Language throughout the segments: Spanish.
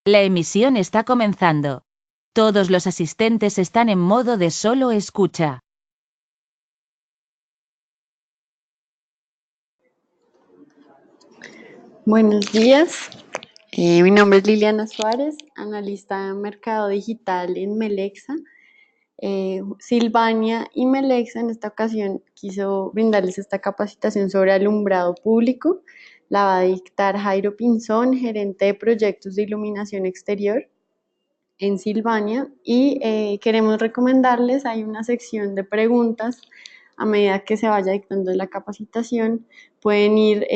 La emisión está comenzando. Todos los asistentes están en modo de solo escucha. Buenos días, mi nombre es Liliana Suárez, analista de mercado digital en Melexa. Silvania y Melexa en esta ocasión quiso brindarles esta capacitación sobre alumbrado público. La va a dictar Jairo Pinzón, gerente de proyectos de iluminación exterior en Silvania, y queremos recomendarles, hay una sección de preguntas a medida que se vaya dictando la capacitación. Pueden ir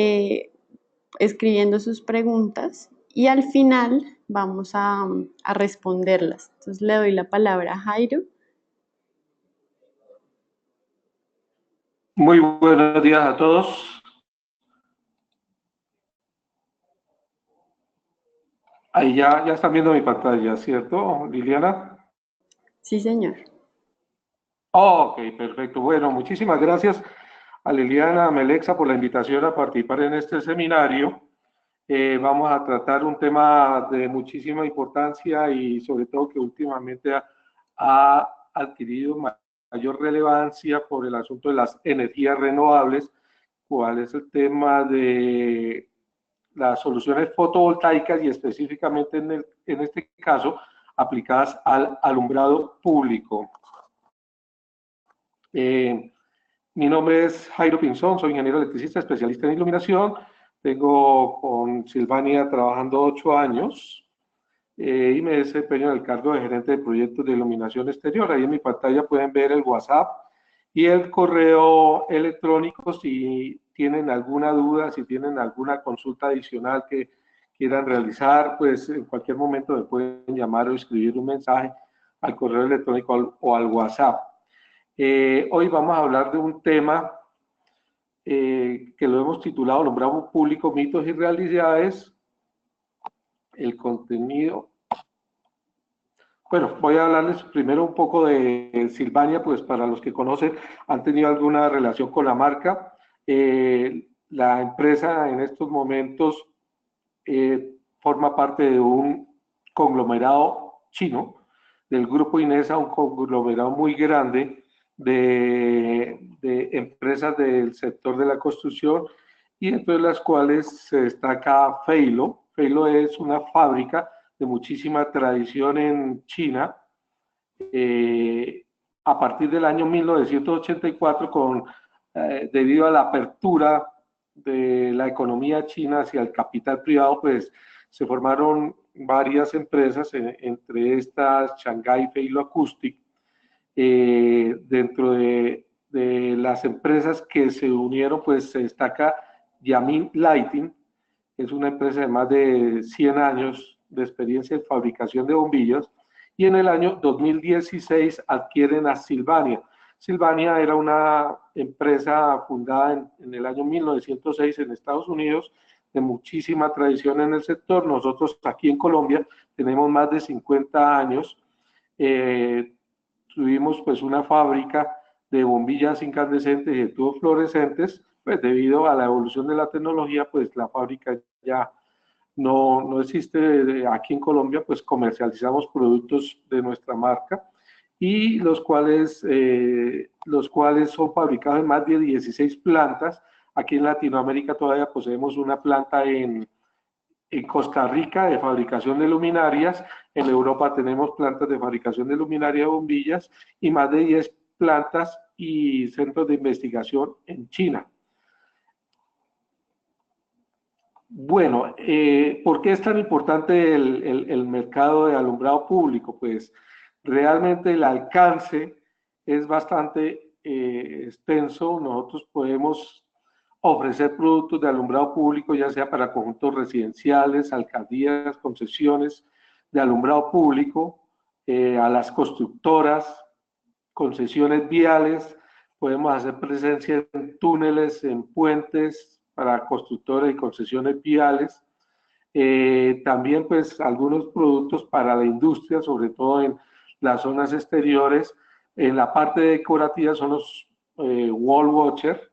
escribiendo sus preguntas y al final vamos a responderlas. Entonces le doy la palabra a Jairo. Muy buenos días a todos. Ahí ya están viendo mi pantalla, ¿cierto, Liliana? Sí, señor. Ok, perfecto. Bueno, muchísimas gracias a Liliana, a Melexa por la invitación a participar en este seminario. Vamos a tratar un tema de muchísima importancia y sobre todo que últimamente ha adquirido mayor relevancia por el asunto de las energías renovables, cuál es el tema de las soluciones fotovoltaicas y específicamente en este caso aplicadas al alumbrado público. Mi nombre es Jairo Pinzón, soy ingeniero electricista, especialista en iluminación. Tengo con Silvania trabajando 8 años y me desempeño en el cargo de gerente de proyectos de iluminación exterior. Ahí en mi pantalla pueden ver el WhatsApp y el correo electrónico si tienen alguna duda, si tienen alguna consulta adicional que quieran realizar, pues en cualquier momento me pueden llamar o escribir un mensaje al correo electrónico o al WhatsApp. Hoy vamos a hablar de un tema que lo hemos titulado Alumbrado Público, mitos y realidades. El contenido. Bueno, voy a hablarles primero un poco de Silvania, pues para los que conocen, han tenido alguna relación con la marca. La empresa en estos momentos forma parte de un conglomerado chino, del grupo Inesa, un conglomerado muy grande de empresas del sector de la construcción y entre las cuales se destaca Feilo. Feilo es una fábrica de muchísima tradición en China. A partir del año 1984, debido a la apertura de la economía china hacia el capital privado, pues se formaron varias empresas, entre estas Shanghai Feilo Acoustic. Dentro de las empresas que se unieron, pues se destaca Yamin Lighting, es una empresa de más de 100 años de experiencia en fabricación de bombillas, y en el año 2016 adquieren a Silvania. Silvania era una empresa fundada en el año 1906 en Estados Unidos, de muchísima tradición en el sector. Nosotros aquí en Colombia tenemos más de 50 años. Tuvimos pues una fábrica de bombillas incandescentes y de tubos fluorescentes, pues debido a la evolución de la tecnología, pues la fábrica ya no existe aquí en Colombia, pues comercializamos productos de nuestra marca y los cuales son fabricados en más de 16 plantas. Aquí en Latinoamérica todavía poseemos una planta en Costa Rica de fabricación de luminarias, en Europa tenemos plantas de fabricación de luminaria de bombillas y más de 10 plantas y centros de investigación en China. Bueno, ¿por qué es tan importante el mercado de alumbrado público? Pues realmente el alcance es bastante extenso. Nosotros podemos ofrecer productos de alumbrado público, ya sea para conjuntos residenciales, alcaldías, concesiones de alumbrado público, a las constructoras, concesiones viales, podemos hacer presencia en túneles, en puentes para constructores y concesiones viales. También pues algunos productos para la industria, sobre todo en las zonas exteriores. En la parte decorativa son los wall watcher,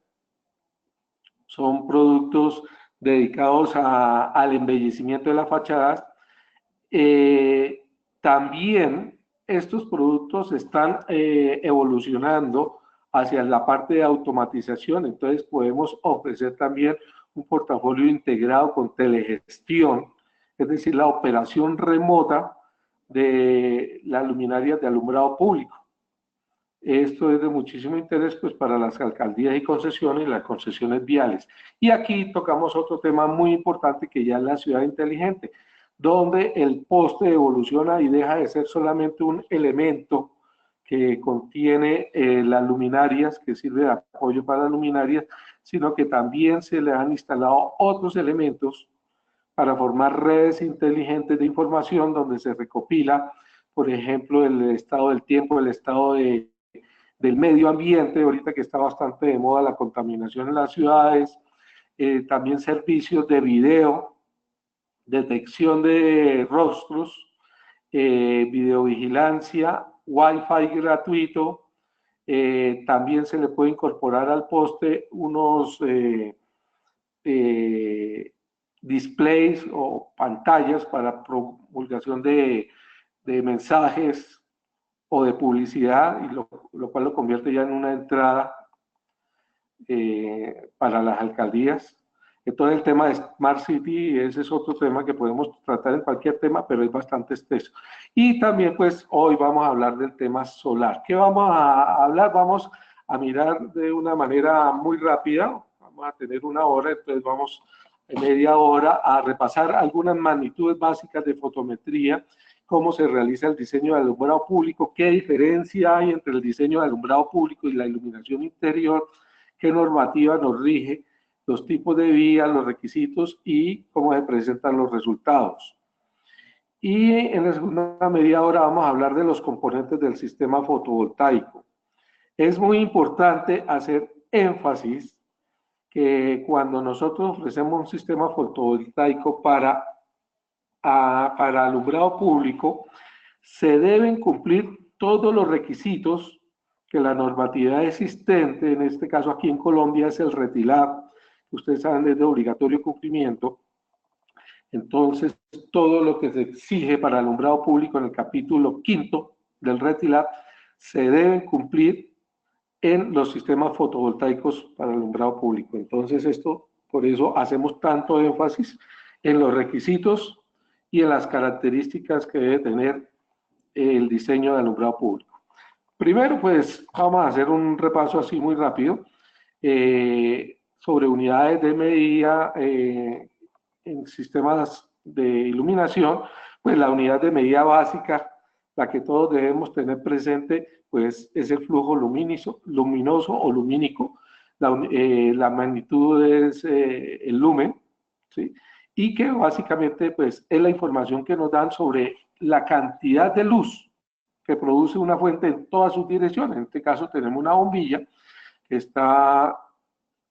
son productos dedicados al embellecimiento de las fachadas. También estos productos están evolucionando hacia la parte de automatización, entonces podemos ofrecer también un portafolio integrado con telegestión, es decir, la operación remota de las luminarias de alumbrado público. Esto es de muchísimo interés pues, para las alcaldías y concesiones y las concesiones viales. Y aquí tocamos otro tema muy importante que ya es la ciudad inteligente, donde el poste evoluciona y deja de ser solamente un elemento que contiene las luminarias, que sirve de apoyo para las luminarias, sino que también se le han instalado otros elementos para formar redes inteligentes de información donde se recopila, por ejemplo, el estado del tiempo, el estado del medio ambiente, ahorita que está bastante de moda la contaminación en las ciudades, también servicios de video, detección de rostros, videovigilancia, Wi-Fi gratuito, también se le puede incorporar al poste unos displays o pantallas para promulgación de mensajes o de publicidad, y lo cual lo convierte ya en una entrada para las alcaldías. Entonces el tema de Smart City, ese es otro tema que podemos tratar en cualquier tema, pero es bastante extenso. Y también pues hoy vamos a hablar del tema solar. ¿Qué vamos a hablar? Vamos a mirar de una manera muy rápida, vamos a tener una hora, entonces vamos en media hora a repasar algunas magnitudes básicas de fotometría, cómo se realiza el diseño de alumbrado público, qué diferencia hay entre el diseño de alumbrado público y la iluminación interior, qué normativa nos rige, los tipos de vías, los requisitos y cómo se presentan los resultados. Y en la segunda media hora vamos a hablar de los componentes del sistema fotovoltaico. Es muy importante hacer énfasis que cuando nosotros ofrecemos un sistema fotovoltaico para alumbrado público, se deben cumplir todos los requisitos que la normatividad existente, en este caso aquí en Colombia es el RETILAB, ustedes saben es de obligatorio cumplimiento. Entonces, todo lo que se exige para alumbrado público en el capítulo 5 del RETILAB se deben cumplir en los sistemas fotovoltaicos para alumbrado público. Entonces, por eso hacemos tanto énfasis en los requisitos y en las características que debe tener el diseño de alumbrado público. Primero, pues, vamos a hacer un repaso así muy rápido sobre unidades de medida en sistemas de iluminación. Pues la unidad de medida básica, la que todos debemos tener presente, pues es el flujo luminoso o lumínico. La magnitud es el lumen, ¿sí? Y que básicamente pues es la información que nos dan sobre la cantidad de luz que produce una fuente en todas sus direcciones. En este caso tenemos una bombilla que está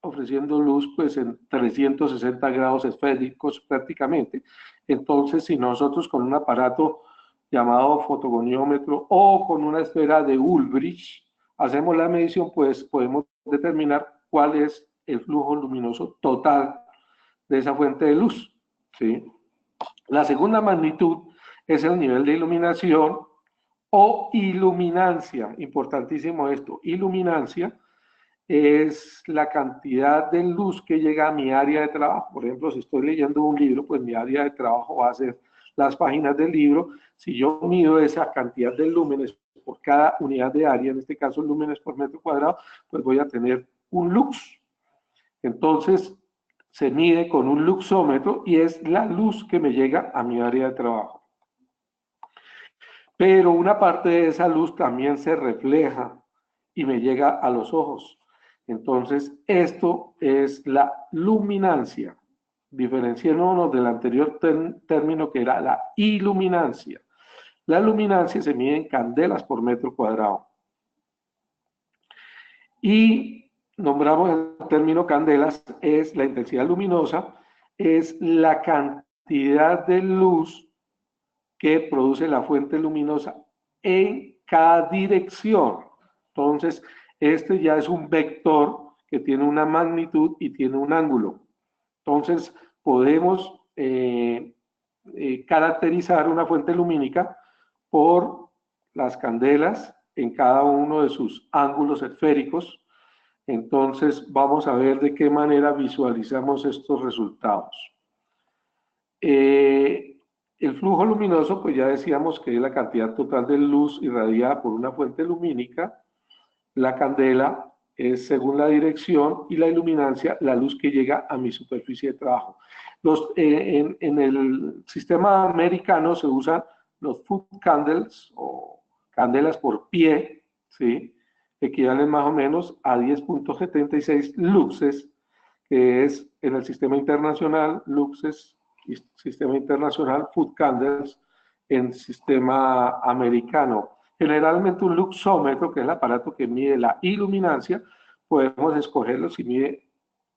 ofreciendo luz pues en 360 grados esféricos prácticamente. Entonces, si nosotros con un aparato llamado fotogoniómetro o con una esfera de Ulbricht hacemos la medición, pues podemos determinar cuál es el flujo luminoso total de esa fuente de luz, ¿sí? La segunda magnitud es el nivel de iluminación o iluminancia. Importantísimo esto, iluminancia es la cantidad de luz que llega a mi área de trabajo. Por ejemplo, si estoy leyendo un libro, pues mi área de trabajo va a ser las páginas del libro. Si yo mido esa cantidad de lúmenes por cada unidad de área, en este caso lúmenes por metro cuadrado, pues voy a tener un lux. Entonces, se mide con un luxómetro y es la luz que me llega a mi área de trabajo. Pero una parte de esa luz también se refleja y me llega a los ojos. Entonces, esto es la luminancia. Diferenciéndonos del anterior término que era la iluminancia. La luminancia se mide en candelas por metro cuadrado. Y nombramos el término candelas, es la intensidad luminosa, es la cantidad de luz que produce la fuente luminosa en cada dirección. Entonces, este ya es un vector que tiene una magnitud y tiene un ángulo. Entonces, podemos caracterizar una fuente lumínica por las candelas en cada uno de sus ángulos esféricos. Entonces vamos a ver de qué manera visualizamos estos resultados. El flujo luminoso, pues ya decíamos que es la cantidad total de luz irradiada por una fuente lumínica. La candela es según la dirección y la iluminancia, la luz que llega a mi superficie de trabajo. En el sistema americano se usan los foot candles o candelas por pie, ¿sí? Equivalen más o menos a 10.76 luxes, que es en el sistema internacional, luxes, sistema internacional, foot candles, en sistema americano. Generalmente un luxómetro, que es el aparato que mide la iluminancia, podemos escogerlo si mide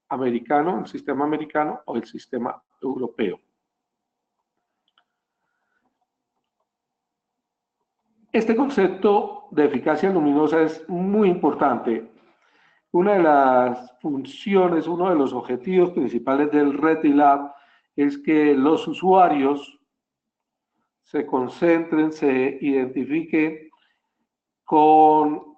americano, el sistema americano o el sistema europeo. Este concepto de eficacia luminosa es muy importante. Una de las funciones, uno de los objetivos principales del RetiLab es que los usuarios se concentren, se identifiquen con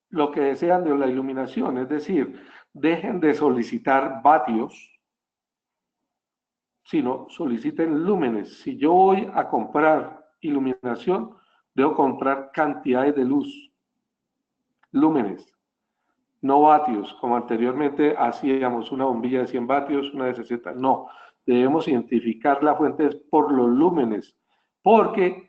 lo que desean de la iluminación, es decir, dejen de solicitar vatios, sino soliciten lúmenes. Si yo voy a comprar iluminación, debo comprar cantidades de luz, lúmenes, no vatios, como anteriormente hacíamos una bombilla de 100 vatios, una de 60, no. Debemos identificar la fuente por los lúmenes, porque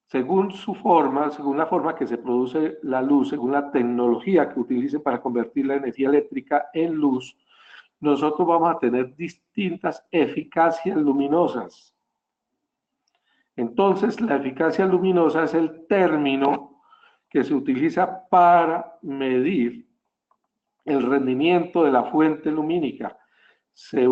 según su forma, según la forma que se produce la luz, según la tecnología que utilicen para convertir la energía eléctrica en luz, nosotros vamos a tener distintas eficacias luminosas. Entonces, la eficacia luminosa es el término que se utiliza para medir el rendimiento de la fuente lumínica. Se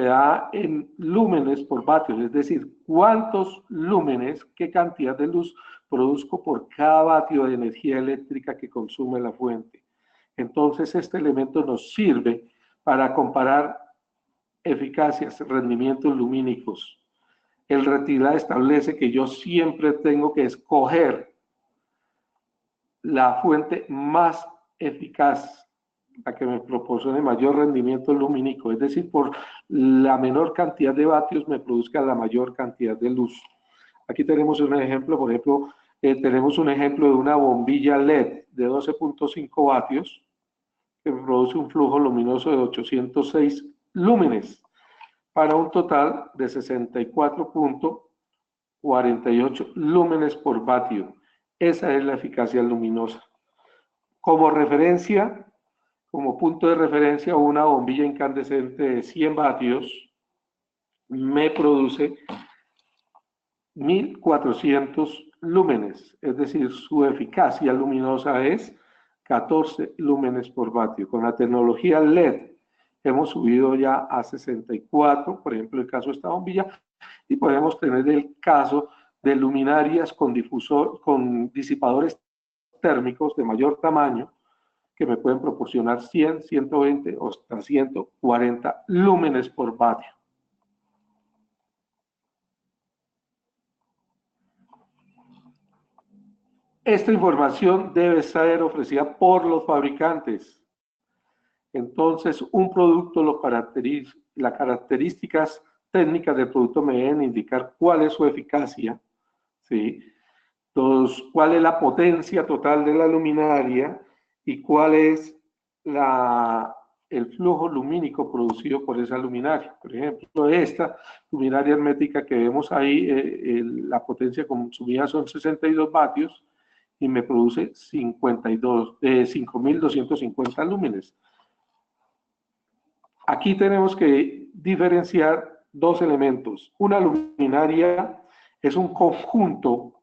da en lúmenes por vatios, es decir, cuántos lúmenes, qué cantidad de luz produzco por cada vatio de energía eléctrica que consume la fuente. Entonces, este elemento nos sirve para comparar eficacias, rendimientos lumínicos. El RetiLab establece que yo siempre tengo que escoger la fuente más eficaz, la que me proporcione mayor rendimiento lumínico, es decir, por la menor cantidad de vatios me produzca la mayor cantidad de luz. Aquí tenemos un ejemplo, por ejemplo, tenemos un ejemplo de una bombilla LED de 12.5 vatios que produce un flujo luminoso de 806 lúmenes para un total de 64.48 lúmenes por vatio. Esa es la eficacia luminosa. Como referencia, como punto de referencia, una bombilla incandescente de 100 vatios me produce 1400 lúmenes, es decir, su eficacia luminosa es 14 lúmenes por vatio. Con la tecnología LED hemos subido ya a 64, por ejemplo, el caso de esta bombilla, y podemos tener el caso de luminarias con disipadores térmicos de mayor tamaño, que me pueden proporcionar 100, 120 o hasta 140 lúmenes por vatio. Esta información debe ser ofrecida por los fabricantes. Entonces, un producto, las características técnicas del producto me deben indicar cuál es su eficacia, ¿sí? Entonces, cuál es la potencia total de la luminaria y cuál es el flujo lumínico producido por esa luminaria. Por ejemplo, esta luminaria hermética que vemos ahí, la potencia consumida son 62 vatios y me produce 5.250 lúmenes. Aquí tenemos que diferenciar dos elementos. Una luminaria es un conjunto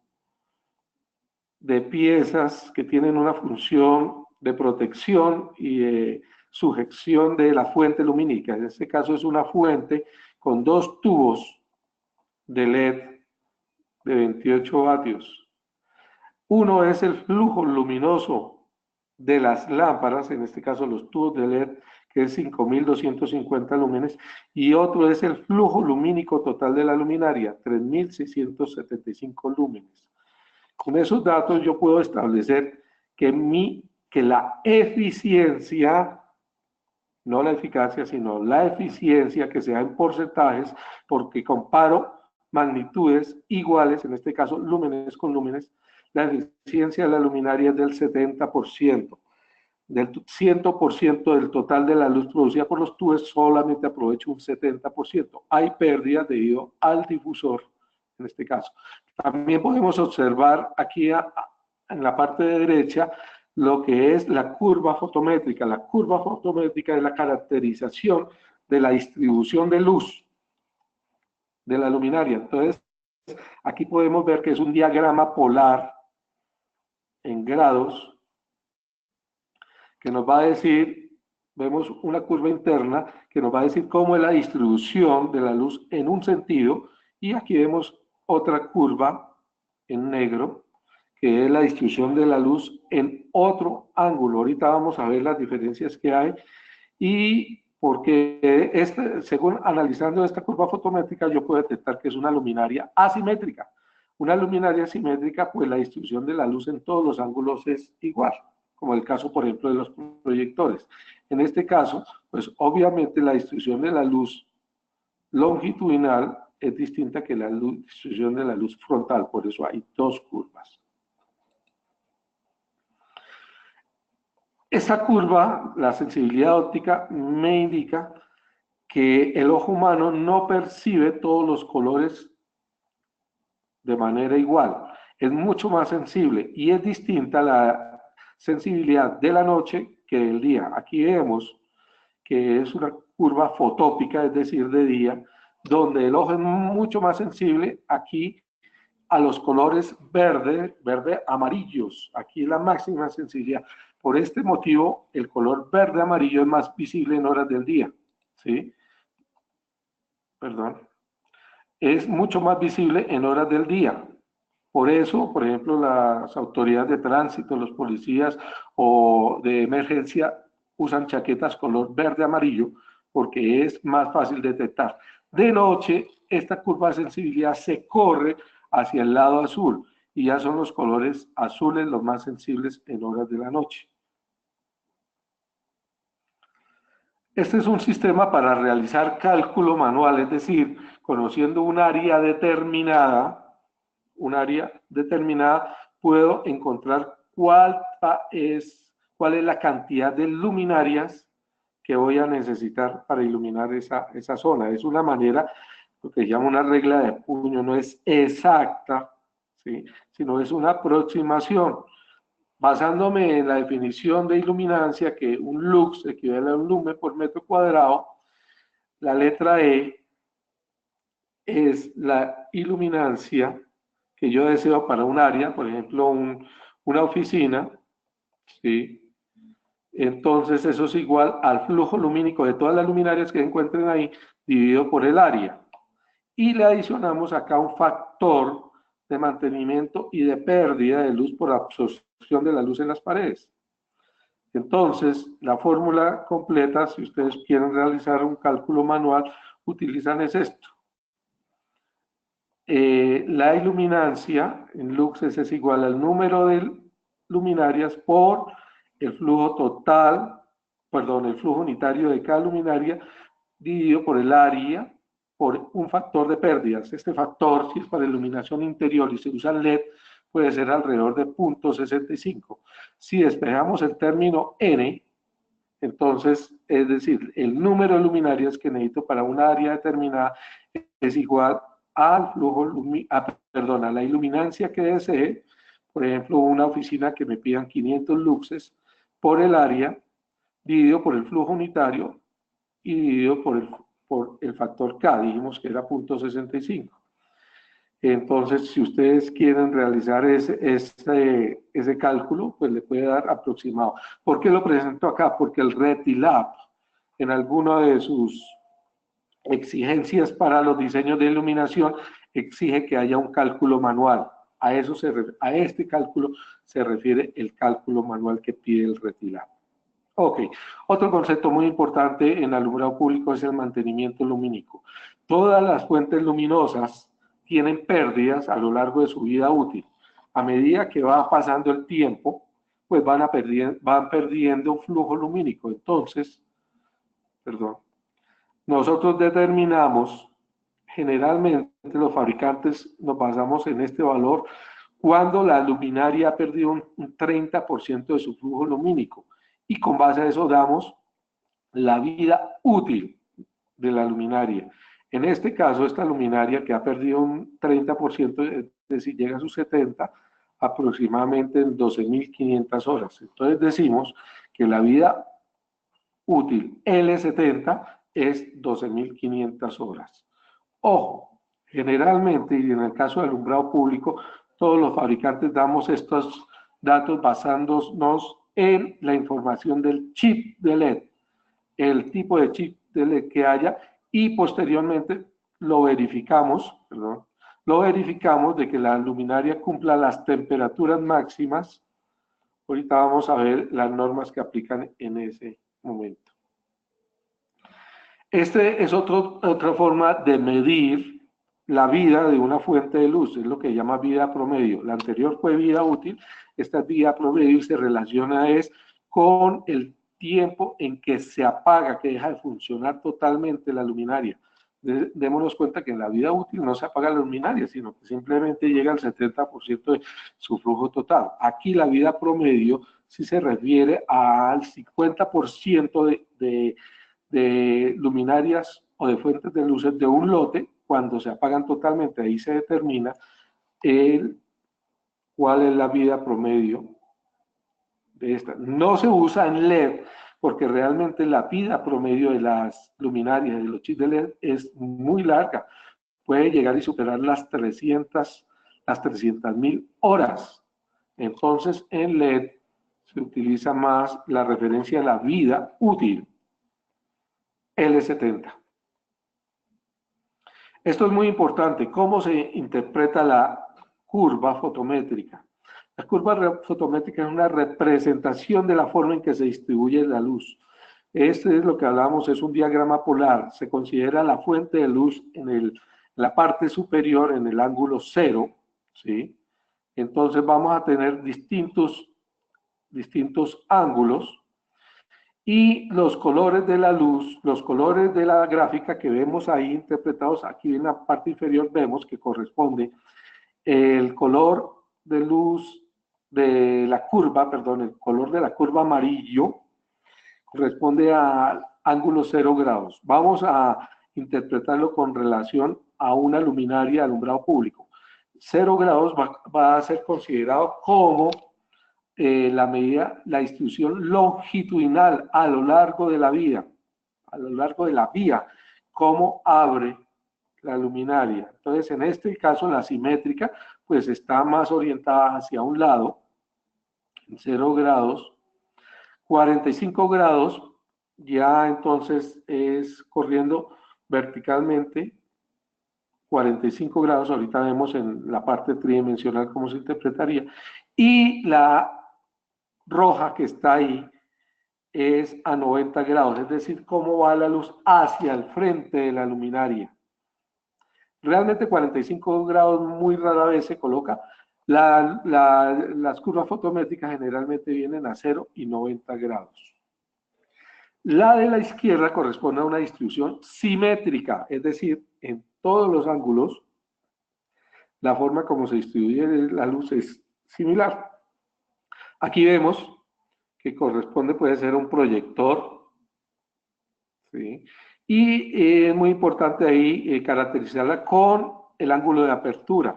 de piezas que tienen una función de protección y de sujeción de la fuente lumínica. En este caso es una fuente con dos tubos de LED de 28 vatios. Uno es el flujo luminoso de las lámparas, en este caso los tubos de LED, que es 5.250 lúmenes, y otro es el flujo lumínico total de la luminaria, 3.675 lúmenes. Con esos datos yo puedo establecer que la eficiencia, no la eficacia, sino la eficiencia, que sea en porcentajes, porque comparo magnitudes iguales, en este caso lúmenes con lúmenes, la eficiencia de la luminaria es del 70%. Del 100% del total de la luz producida por los tubos, solamente aprovecho un 70%. Hay pérdidas debido al difusor, en este caso. También podemos observar aquí en la parte de derecha lo que es la curva fotométrica. La curva fotométrica es la caracterización de la distribución de luz de la luminaria. Entonces, aquí podemos ver que es un diagrama polar en grados, que nos va a decir, vemos una curva interna que nos va a decir cómo es la distribución de la luz en un sentido, y aquí vemos otra curva en negro, que es la distribución de la luz en otro ángulo. Ahorita vamos a ver las diferencias que hay, y porque según analizando esta curva fotométrica, yo puedo detectar que es una luminaria asimétrica. Una luminaria asimétrica, pues la distribución de la luz en todos los ángulos es igual, como el caso, por ejemplo, de los proyectores. En este caso, pues obviamente la distribución de la luz longitudinal es distinta que la distribución de la luz frontal, por eso hay dos curvas. Esa curva, la sensibilidad óptica, me indica que el ojo humano no percibe todos los colores de manera igual. Es mucho más sensible y es distinta la sensibilidad de la noche que del día. Aquí vemos que es una curva fotópica, es decir, de día, donde el ojo es mucho más sensible aquí a los colores verde amarillos. Aquí la máxima sensibilidad. Por este motivo, el color verde amarillo es más visible en horas del día. ¿Sí? Perdón. Es mucho más visible en horas del día. Por eso, por ejemplo, las autoridades de tránsito, los policías o de emergencia usan chaquetas color verde amarillo porque es más fácil detectar. De noche, esta curva de sensibilidad se corre hacia el lado azul y ya son los colores azules los más sensibles en horas de la noche. Este es un sistema para realizar cálculo manual, es decir, conociendo un área determinada, puedo encontrar cuál es la cantidad de luminarias que voy a necesitar para iluminar esa zona. Es una manera, lo que se llama una regla de puño, no es exacta, ¿sí? Sino es una aproximación. Basándome en la definición de iluminancia, que un lux equivale a un lumen por metro cuadrado, la letra E es la iluminancia que yo deseo para un área, por ejemplo, una oficina, ¿sí? Entonces eso es igual al flujo lumínico de todas las luminarias que se encuentren ahí, dividido por el área. Y le adicionamos acá un factor de mantenimiento y de pérdida de luz por absorción de la luz en las paredes. Entonces, la fórmula completa, si ustedes quieren realizar un cálculo manual, utilizan es esto. La iluminancia en luxes es igual al número de luminarias por el flujo total, el flujo unitario de cada luminaria dividido por el área por un factor de pérdidas. Este factor, si es para iluminación interior y se usa LED, puede ser alrededor de 0.65. Si despejamos el término N, entonces, es decir, el número de luminarias que necesito para una área determinada es igual al flujo, a la iluminancia que desee. Por ejemplo, una oficina que me pidan 500 luxes por el área, dividido por el flujo unitario y dividido por el factor K, dijimos que era 0.65. Entonces, si ustedes quieren realizar ese cálculo, pues le puede dar aproximado. ¿Por qué lo presento acá? Porque el RetiLab, en alguna de sus exigencias para los diseños de iluminación, exige que haya un cálculo manual. A este cálculo se refiere el cálculo manual que pide el RetiLab. Ok, otro concepto muy importante en alumbrado público es el mantenimiento lumínico. Todas las fuentes luminosas tienen pérdidas a lo largo de su vida útil. A medida que va pasando el tiempo, pues van perdiendo flujo lumínico. Entonces, perdón, nosotros determinamos, generalmente los fabricantes nos basamos en este valor cuando la luminaria ha perdido un 30% de su flujo lumínico. Y con base a eso damos la vida útil de la luminaria. En este caso, esta luminaria que ha perdido un 30%, es decir, llega a sus 70, aproximadamente en 12.500 horas. Entonces decimos que la vida útil L70 es 12.500 horas. Ojo, generalmente, y en el caso del alumbrado público, todos los fabricantes damos estos datos basándonos en la información del chip de LED, el tipo de chip de LED que haya, y posteriormente lo verificamos de que la luminaria cumpla las temperaturas máximas. Ahorita vamos a ver las normas que aplican en ese momento. Este es otra forma de medir la vida de una fuente de luz, es lo que se llama vida promedio. La anterior fue vida útil, esta es vida promedio y se relaciona con el tiempo en que se apaga, que deja de funcionar totalmente la luminaria. Démonos cuenta que en la vida útil no se apaga la luminaria, sino que simplemente llega al 70% de su flujo total. Aquí la vida promedio sí se refiere al 50% de luminarias o de fuentes de luces de un lote. Cuando se apagan totalmente, ahí se determina cuál es la vida promedio de esta. No se usa en LED porque realmente la vida promedio de las luminarias, de los chips de LED, es muy larga. Puede llegar y superar las 300.000 horas. Entonces, en LED se utiliza más la referencia a la vida útil, L70. Esto es muy importante. ¿Cómo se interpreta la curva fotométrica? La curva fotométrica es una representación de la forma en que se distribuye la luz. Este es lo que hablamos, es un diagrama polar. Se considera la fuente de luz en la parte superior, en el ángulo 0, ¿sí? Entonces vamos a tener distintos ángulos. Y los colores de la luz, los colores de la gráfica que vemos ahí interpretados, aquí en la parte inferior vemos que corresponde el color de luz de la curva, perdón, el color de la curva amarillo corresponde al ángulo 0 grados. Vamos a interpretarlo con relación a una luminaria de alumbrado público. 0 grados va a ser considerado como la distribución longitudinal a lo largo de la vía, cómo abre la luminaria. Entonces, en este caso, la simétrica, pues está más orientada hacia un lado, en 0 grados, 45 grados, ya entonces es corriendo verticalmente, 45 grados, ahorita vemos en la parte tridimensional cómo se interpretaría, y la roja que está ahí es a 90 grados, es decir, cómo va la luz hacia el frente de la luminaria. Realmente 45 grados muy rara vez se coloca. Las curvas fotométricas generalmente vienen a 0 y 90 grados. La de la izquierda corresponde a una distribución simétrica, es decir, en todos los ángulos, la forma como se distribuye la luz es similar. Aquí vemos que corresponde, puede ser un proyector, ¿sí? Y es muy importante ahí caracterizarla con el ángulo de apertura.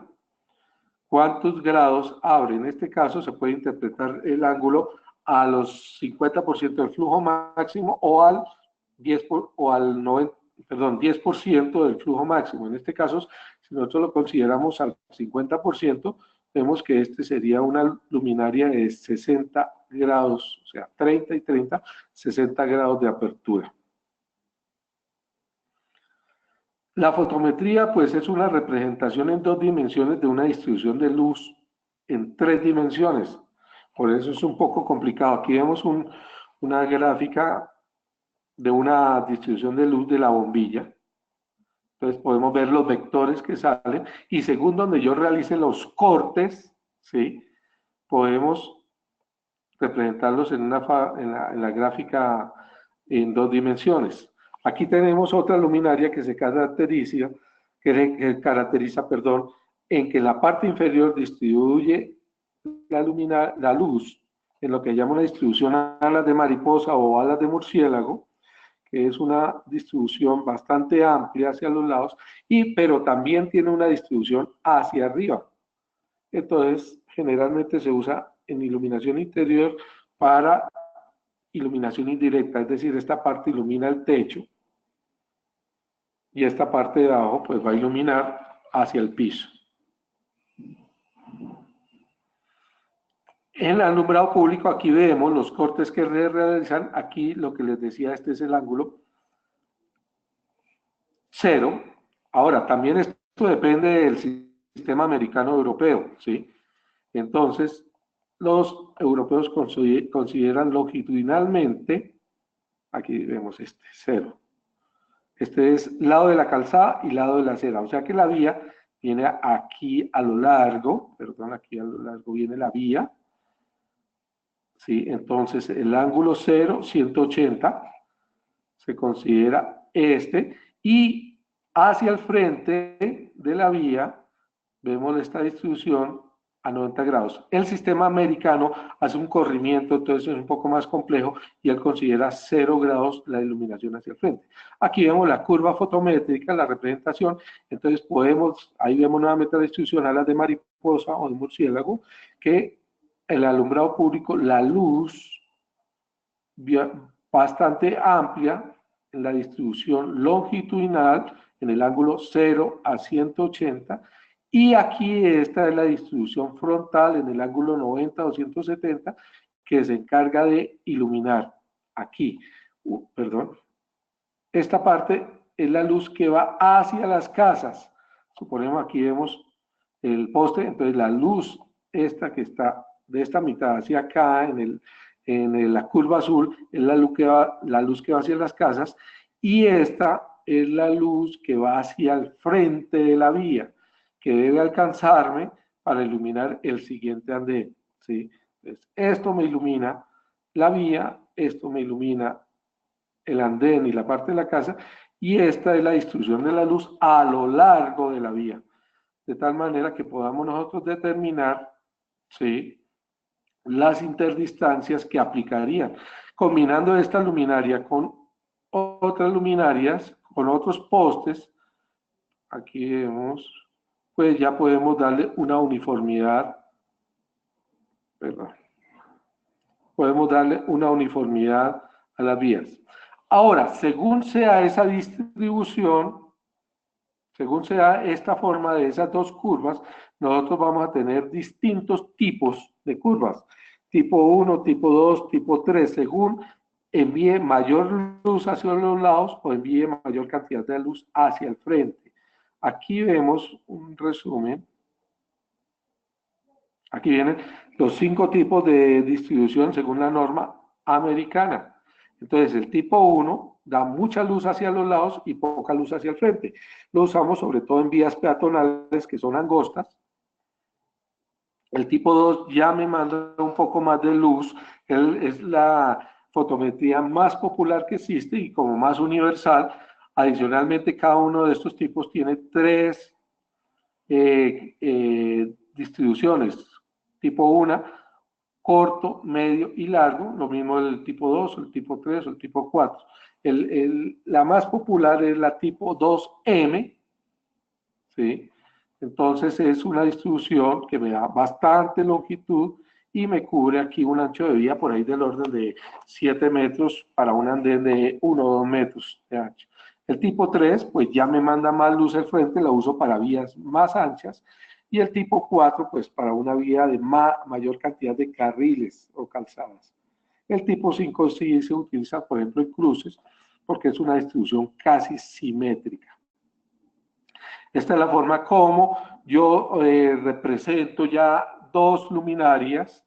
¿Cuántos grados abre? En este caso se puede interpretar el ángulo a los 50% del flujo máximo o al 10% del flujo máximo. En este caso, si nosotros lo consideramos al 50%, vemos que este sería una luminaria de 60 grados, o sea, 30 y 30, 60 grados de apertura. La fotometría, pues, es una representación en 2 dimensiones de una distribución de luz en 3 dimensiones. Por eso es un poco complicado. Aquí vemos una gráfica de una distribución de luz de la bombilla. Entonces podemos ver los vectores que salen y según donde yo realice los cortes, ¿sí? Podemos representarlos en la gráfica en 2 dimensiones. Aquí tenemos otra luminaria que se caracteriza, perdón, en que la parte inferior distribuye la luz en lo que llama una distribución alas de mariposa o alas de murciélago, que es una distribución bastante amplia hacia los lados, pero también tiene una distribución hacia arriba. Entonces, generalmente se usa en iluminación interior para iluminación indirecta, es decir, esta parte ilumina el techo y esta parte de abajo pues va a iluminar hacia el piso. En el alumbrado público aquí vemos los cortes que realizan. Aquí lo que les decía, este es el ángulo 0. Ahora, también esto depende del sistema americano europeo, ¿sí? Entonces, los europeos consideran longitudinalmente, aquí vemos este, 0. Este es lado de la calzada y lado de la acera, o sea que la vía viene aquí a lo largo, perdón, aquí a lo largo viene la vía, ¿sí? Entonces, el ángulo 0, 180, se considera este, y hacia el frente de la vía vemos esta distribución a 90 grados. El sistema americano hace un corrimiento, entonces es un poco más complejo, y él considera 0 grados la iluminación hacia el frente. Aquí vemos la curva fotométrica, la representación, entonces ahí vemos nuevamente la distribución a las de mariposa o de murciélago, que el alumbrado público, la luz bastante amplia en la distribución longitudinal, en el ángulo 0 a 180, y aquí esta es la distribución frontal en el ángulo 90 o 170, que se encarga de iluminar aquí. Perdón. Esta parte es la luz que va hacia las casas. Suponemos aquí vemos el poste, entonces la luz esta que está de esta mitad hacia acá en la curva azul es la luz que va hacia las casas, y esta es la luz que va hacia el frente de la vía, que debe alcanzarme para iluminar el siguiente andén, ¿sí? Entonces, esto me ilumina la vía, esto me ilumina el andén y la parte de la casa, y esta es la distribución de la luz a lo largo de la vía, de tal manera que podamos nosotros determinar, ¿sí?, las interdistancias que aplicarían. Combinando esta luminaria con otras luminarias, con otros postes, aquí vemos, pues ya podemos darle una uniformidad, perdón, podemos darle una uniformidad a las vías. Ahora, según sea esa distribución, según sea esta forma de esas dos curvas, nosotros vamos a tener distintos tipos de curvas. Tipo 1, tipo 2, tipo 3, según envíe mayor luz hacia los lados o envíe mayor cantidad de luz hacia el frente. Aquí vemos un resumen. Aquí vienen los 5 tipos de distribución según la norma americana. Entonces, el tipo 1 da mucha luz hacia los lados y poca luz hacia el frente. Lo usamos sobre todo en vías peatonales que son angostas. El tipo 2 ya me manda un poco más de luz. Es la fotometría más popular que existe y como más universal. Adicionalmente, cada uno de estos tipos tiene 3 distribuciones. Tipo 1, corto, medio y largo, lo mismo el tipo 2, el tipo 3 o el tipo 4. La más popular es la tipo 2M, ¿sí? Entonces es una distribución que me da bastante longitud y me cubre aquí un ancho de vía por ahí del orden de 7 metros para un andén de 1 o 2 metros de ancho. El tipo 3, pues ya me manda más luz al frente, la uso para vías más anchas. Y el tipo 4, pues para una vía de mayor cantidad de carriles o calzadas. El tipo 5 sí se utiliza, por ejemplo, en cruces, porque es una distribución casi simétrica. Esta es la forma como yo represento ya dos luminarias,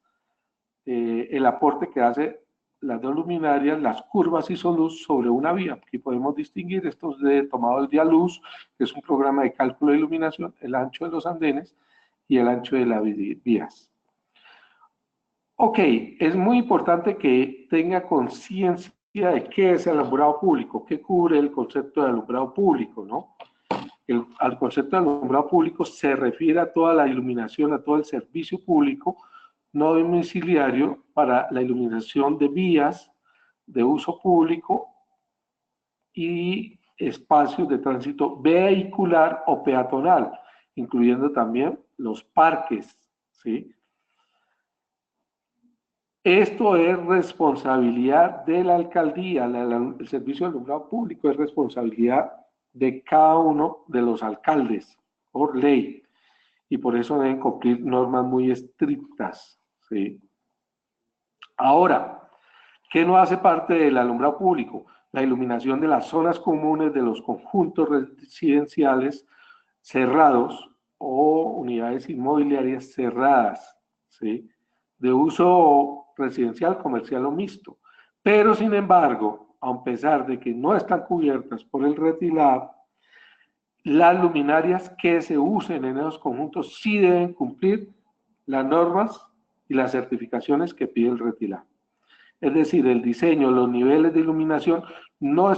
el aporte que hace las dos luminarias, las curvas isoluz sobre una vía. Aquí podemos distinguir estos de tomado el día luz, que es un programa de cálculo de iluminación, el ancho de los andenes y el ancho de las vías. Ok, es muy importante que tenga conciencia de qué es el alumbrado público, qué cubre el concepto de alumbrado público, ¿no? Al concepto de alumbrado público se refiere a toda la iluminación, a todo el servicio público no domiciliario para la iluminación de vías de uso público y espacios de tránsito vehicular o peatonal, incluyendo también los parques, ¿sí? Esto es responsabilidad de la alcaldía, el servicio de alumbrado público es responsabilidad de cada uno de los alcaldes por ley y por eso deben cumplir normas muy estrictas, ¿sí? Ahora, ¿qué no hace parte del alumbrado público? La iluminación de las zonas comunes de los conjuntos residenciales cerrados o unidades inmobiliarias cerradas, ¿sí? De uso residencial, comercial o mixto. Pero, sin embargo, a pesar de que no están cubiertas por el RETILAB, las luminarias que se usen en esos conjuntos sí deben cumplir las normas y las certificaciones que pide el RETILAB. Es decir, el diseño, los niveles de iluminación no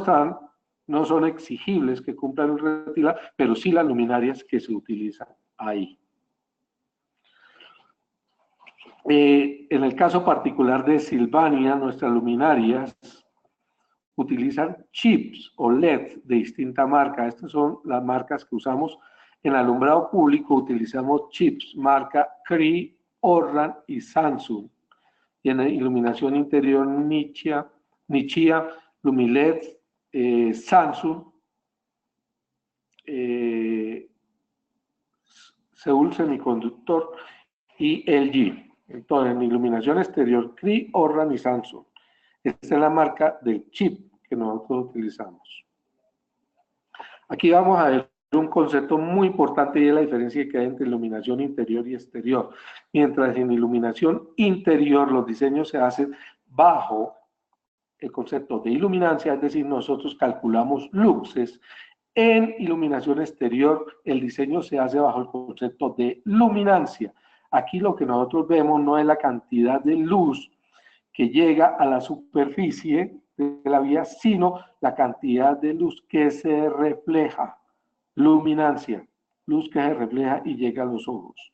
son exigibles que cumplan el RETILAB, pero sí las luminarias que se utilizan ahí. En el caso particular de Silvania, nuestras luminarias utilizan chips o LED de distinta marca. Estas son las marcas que usamos en alumbrado público. Utilizamos chips marca Cree, Orran y Samsung. Y en iluminación interior Nichia, Lumiled, Samsung, Seúl Semiconductor y LG. Entonces, en iluminación exterior, Cree, Orran y Samsung. Esta es la marca del chip que nosotros utilizamos. Aquí vamos a ver un concepto muy importante y es la diferencia que hay entre iluminación interior y exterior. Mientras en iluminación interior los diseños se hacen bajo el concepto de iluminancia, es decir, nosotros calculamos luxes. En iluminación exterior el diseño se hace bajo el concepto de luminancia. Aquí lo que nosotros vemos no es la cantidad de luz que llega a la superficie de la vía, sino la cantidad de luz que se refleja. Luminancia, luz que se refleja y llega a los ojos.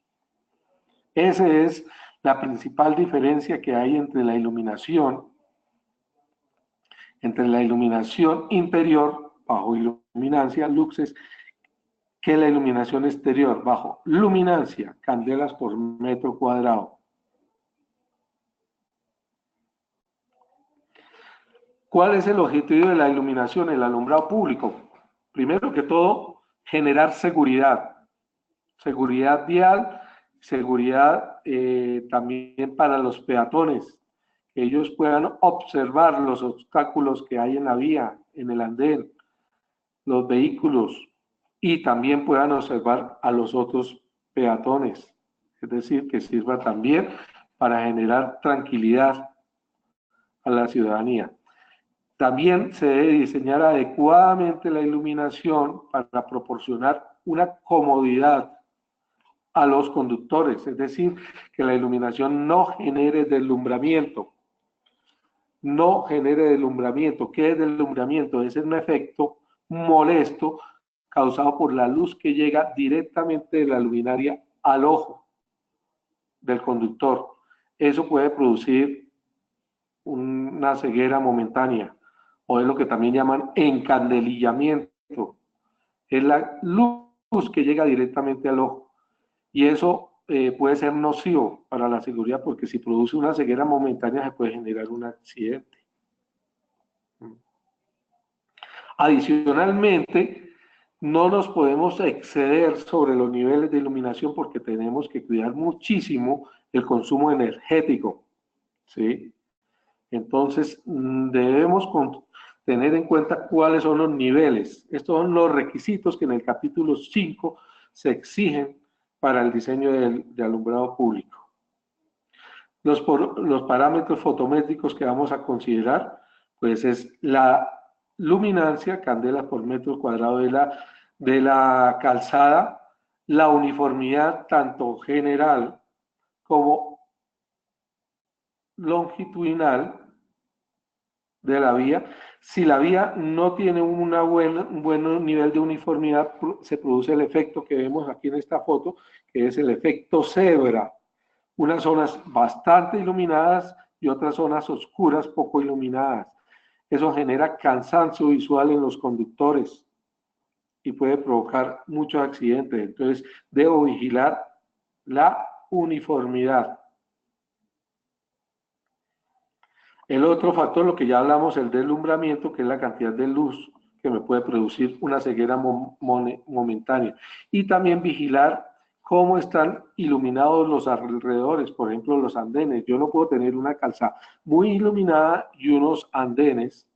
Esa es la principal diferencia que hay entre la iluminación interior, bajo iluminancia, luxes, que la iluminación exterior, bajo luminancia, candelas por metro cuadrado. ¿Cuál es el objetivo de la iluminación, el alumbrado público? Primero que todo, generar seguridad. Seguridad vial, seguridad también para los peatones, que ellos puedan observar los obstáculos que hay en la vía, en el andén, los vehículos, y también puedan observar a los otros peatones. Es decir, que sirva también para generar tranquilidad a la ciudadanía. También se debe diseñar adecuadamente la iluminación para proporcionar una comodidad a los conductores, es decir, que la iluminación no genere deslumbramiento. No genere deslumbramiento. ¿Qué es deslumbramiento? Es un efecto molesto causado por la luz que llega directamente de la luminaria al ojo del conductor. Eso puede producir una ceguera momentánea, o es lo que también llaman encandelillamiento. Es la luz que llega directamente al ojo. Y eso puede ser nocivo para la seguridad, porque si produce una ceguera momentánea se puede generar un accidente. Adicionalmente, no nos podemos exceder sobre los niveles de iluminación porque tenemos que cuidar muchísimo el consumo energético, ¿sí? Entonces, debemos tener en cuenta cuáles son los niveles. Estos son los requisitos que en el capítulo 5 se exigen para el diseño de alumbrado público. Los parámetros fotométricos que vamos a considerar, pues es la luminancia, candelas por metro cuadrado de la calzada, la uniformidad tanto general como longitudinal de la vía. Si la vía no tiene un buen nivel de uniformidad, se produce el efecto que vemos aquí en esta foto, que es el efecto cebra. Unas zonas bastante iluminadas y otras zonas oscuras, poco iluminadas. Eso genera cansancio visual en los conductores y puede provocar muchos accidentes. Entonces, debo vigilar la uniformidad. El otro factor, lo que ya hablamos, el deslumbramiento, que es la cantidad de luz que me puede producir una ceguera momentánea. Y también vigilar cómo están iluminados los alrededores, por ejemplo, los andenes. Yo no puedo tener una calzada muy iluminada y unos andenes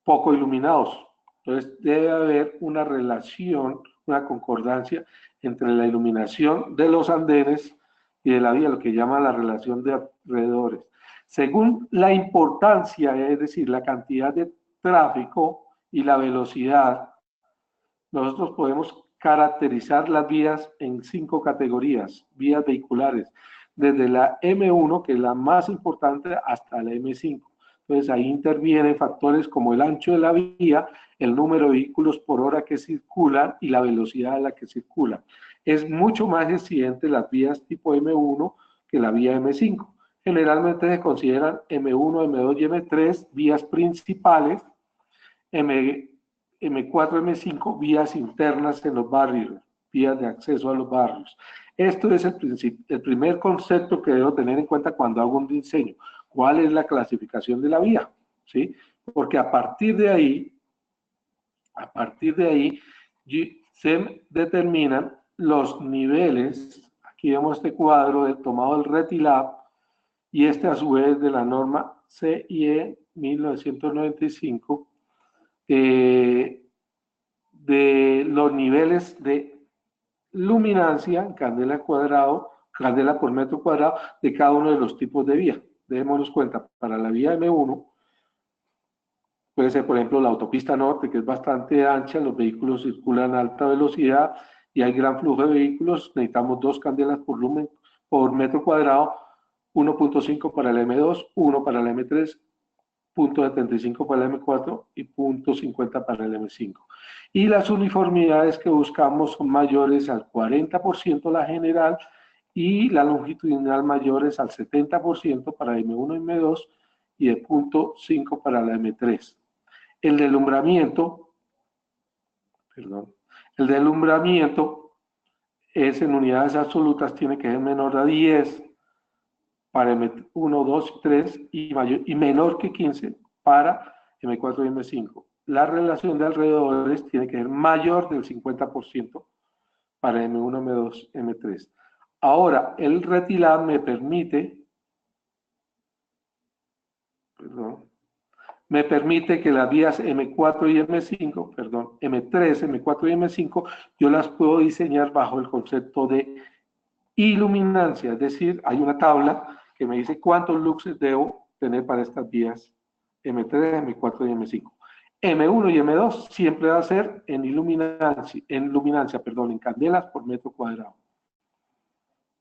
poco iluminados. Entonces, debe haber una relación, una concordancia entre la iluminación de los andenes y de la vía, lo que llama la relación de alrededores. Según la importancia, es decir, la cantidad de tráfico y la velocidad, nosotros podemos caracterizar las vías en 5 categorías, vías vehiculares, desde la M1, que es la más importante, hasta la M5. Entonces ahí intervienen factores como el ancho de la vía, el número de vehículos por hora que circulan y la velocidad a la que circulan. Es mucho más incidente las vías tipo M1 que la vía M5. Generalmente se consideran M1, M2 y M3 vías principales, M4, M5 vías internas en los barrios, vías de acceso a los barrios. Esto es el primer concepto que debo tener en cuenta cuando hago un diseño. ¿Cuál es la clasificación de la vía? ¿Sí? Porque a partir de ahí se determinan los niveles. Aquí vemos este cuadro tomado del RETILAB y este a su vez de la norma CIE 1995 de los niveles de luminancia en candela cuadrado, candela por metro cuadrado de cada uno de los tipos de vía. Démonos cuenta, para la vía M1 puede ser, por ejemplo, la autopista norte, que es bastante ancha, los vehículos circulan a alta velocidad y hay gran flujo de vehículos, necesitamos 2 candelas por metro cuadrado, 1.5 para el M2, 1 para el M3, 0.75 para el M4 y 0.50 para el M5. Y las uniformidades que buscamos son mayores al 40% la general y la longitudinal mayores al 70% para M1 y M2 y de 0.5 para la M3. El deslumbramiento es en unidades absolutas, tiene que ser menor a 10 para M1, 2 y 3 y menor que 15 para M4 y M5. La relación de alrededores tiene que ser mayor del 50% para M1, M2, M3. Ahora, el RETILAB me permite que las vías M4 y M5, M3, M4 y M5, yo las puedo diseñar bajo el concepto de iluminancia, es decir, hay una tabla que me dice cuántos luxes debo tener para estas vías M3, M4 y M5. M1 y M2 siempre va a ser en en candelas por metro cuadrado.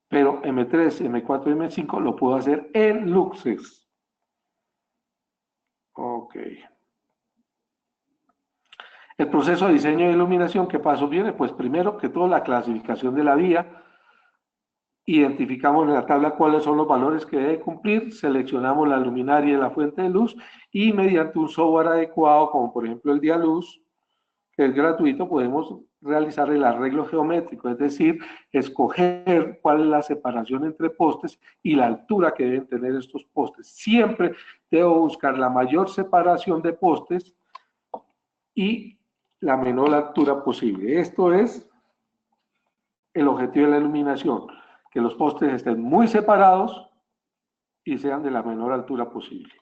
Pero M3, M4 y M5 lo puedo hacer en luxes. Ok. El proceso de diseño de iluminación, ¿qué paso viene? Pues primero que todo la clasificación de la vía. Identificamos en la tabla cuáles son los valores que debe cumplir, seleccionamos la luminaria y la fuente de luz y mediante un software adecuado, como por ejemplo el Dialuz, que es gratuito, podemos realizar el arreglo geométrico, es decir, escoger cuál es la separación entre postes y la altura que deben tener estos postes. Siempre debo buscar la mayor separación de postes y la menor altura posible. Esto es el objetivo de la iluminación, que los postes estén muy separados y sean de la menor altura posible.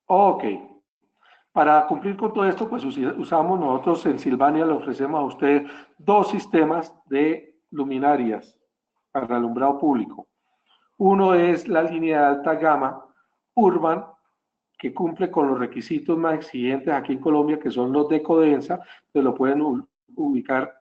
Ok. Para cumplir con todo esto, pues usamos nosotros en Sylvania, le ofrecemos a ustedes 2 sistemas de luminarias. para alumbrado público. Uno es la línea de alta gama Urban, que cumple con los requisitos más exigentes aquí en Colombia, que son los de Codensa, que lo pueden ubicar,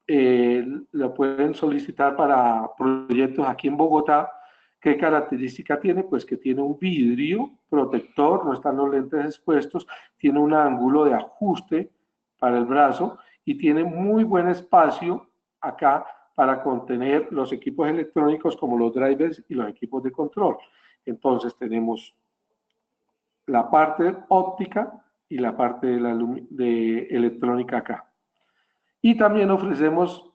lo pueden solicitar para proyectos aquí en Bogotá. ¿Qué característica tiene? Pues que tiene un vidrio protector, no están los lentes expuestos, tiene un ángulo de ajuste para el brazo y tiene muy buen espacio acá para contener los equipos electrónicos como los drivers y los equipos de control. Entonces tenemos la parte óptica y la parte de electrónica acá. Y también ofrecemos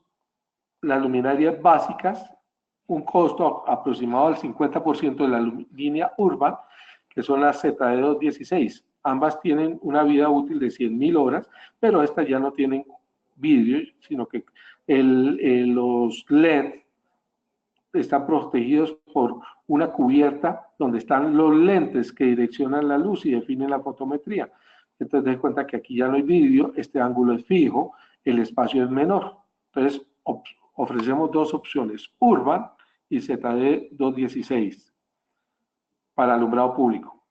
las luminarias básicas, un costo aproximado del 50% de la línea Urban, que son las ZD216. Ambas tienen una vida útil de 100.000 horas, pero estas ya no tienen vidrio, sino que los LED están protegidos por una cubierta donde están los lentes que direccionan la luz y definen la fotometría. Entonces, den cuenta que aquí ya no hay vidrio, este ángulo es fijo, el espacio es menor. Entonces, ofrecemos dos opciones, Urban y ZD216 para alumbrado público.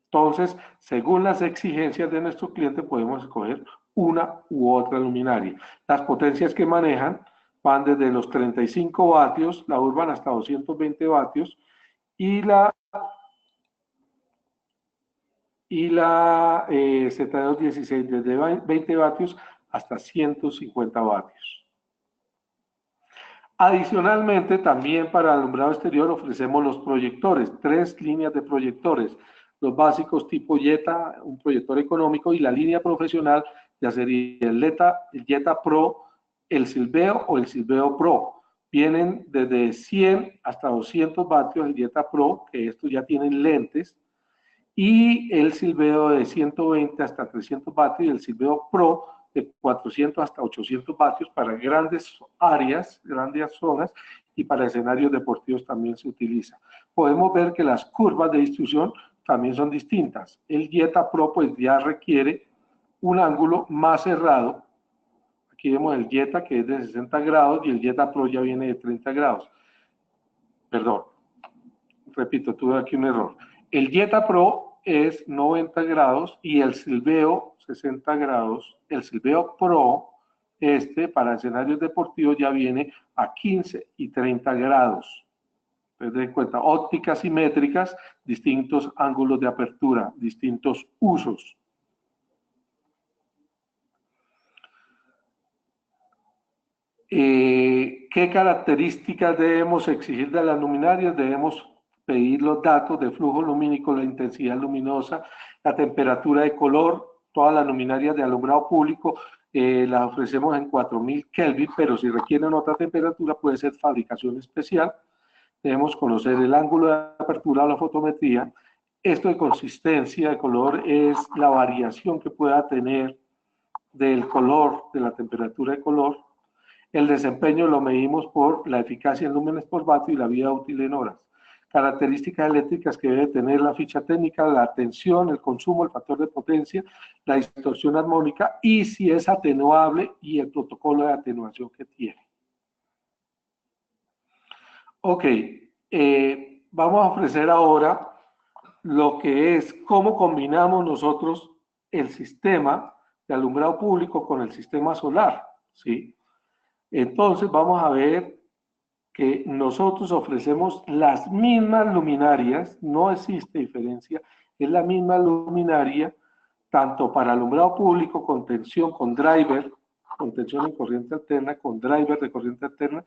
Entonces, según las exigencias de nuestro cliente, podemos escoger una u otra luminaria. Las potencias que manejan van desde los 35 vatios, la Urban hasta 220 vatios, y la ZD216 desde 20 vatios hasta 150 vatios. Adicionalmente, también para alumbrado exterior ofrecemos los proyectores, 3 líneas de proyectores, los básicos tipo Jetta, un proyector económico, y la línea profesional ya sería el Jetta Pro, el Silveo o el Silveo Pro. Vienen desde 100 hasta 200 vatios el Jetta Pro, que estos ya tienen lentes, y el Silveo de 120 hasta 300 vatios y el Silveo Pro de 400 hasta 800 vatios para grandes áreas, grandes zonas, y para escenarios deportivos también se utiliza. Podemos ver que las curvas de distribución también son distintas. El Jetta Pro pues ya requiere un ángulo más cerrado. Aquí vemos el Jetta que es de 60 grados y el Jetta Pro ya viene de 30 grados. Perdón, repito, tuve aquí un error. El Jetta Pro es 90 grados y el Silveo 60 grados. El Silveo Pro, para escenarios deportivos, ya viene a 15 y 30 grados. Entonces, den cuenta, ópticas simétricas, distintos ángulos de apertura, distintos usos. ¿Qué características debemos exigir de las luminarias? Debemos pedir los datos de flujo lumínico, la intensidad luminosa, la temperatura de color. Todas las luminarias de alumbrado público las ofrecemos en 4000 Kelvin, pero si requieren otra temperatura puede ser fabricación especial. Debemos conocer el ángulo de apertura de la fotometría. Esto de consistencia de color es la variación que pueda tener del color, de la temperatura de color. El desempeño lo medimos por la eficacia en lúmenes por vatio y la vida útil en horas. Características eléctricas que debe tener la ficha técnica, la tensión, el consumo, el factor de potencia, la distorsión armónica y si es atenuable y el protocolo de atenuación que tiene. Ok, vamos a ofrecer ahora lo que es cómo combinamos nosotros el sistema de alumbrado público con el sistema solar, ¿sí? Entonces vamos a ver que nosotros ofrecemos las mismas luminarias, no existe diferencia, es la misma luminaria, tanto para alumbrado público con tensión, con driver, con tensión en corriente alterna, con driver de corriente alterna,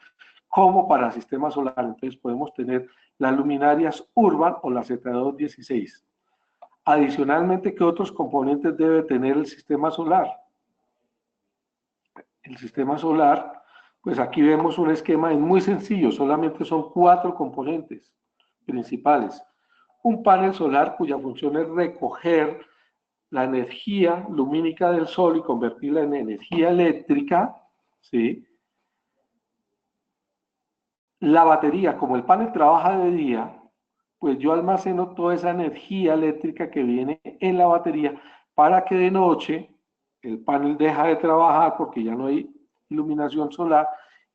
como para sistema solar. Entonces podemos tener las luminarias Urban o la ZD216. Adicionalmente, ¿qué otros componentes debe tener el sistema solar? El sistema solar, pues aquí vemos un esquema muy sencillo, solamente son 4 componentes principales. Un panel solar cuya función es recoger la energía lumínica del sol y convertirla en energía eléctrica, ¿sí? La batería, como el panel trabaja de día, pues yo almaceno toda esa energía eléctrica que viene en la batería para que de noche el panel deja de trabajar porque ya no hay iluminación solar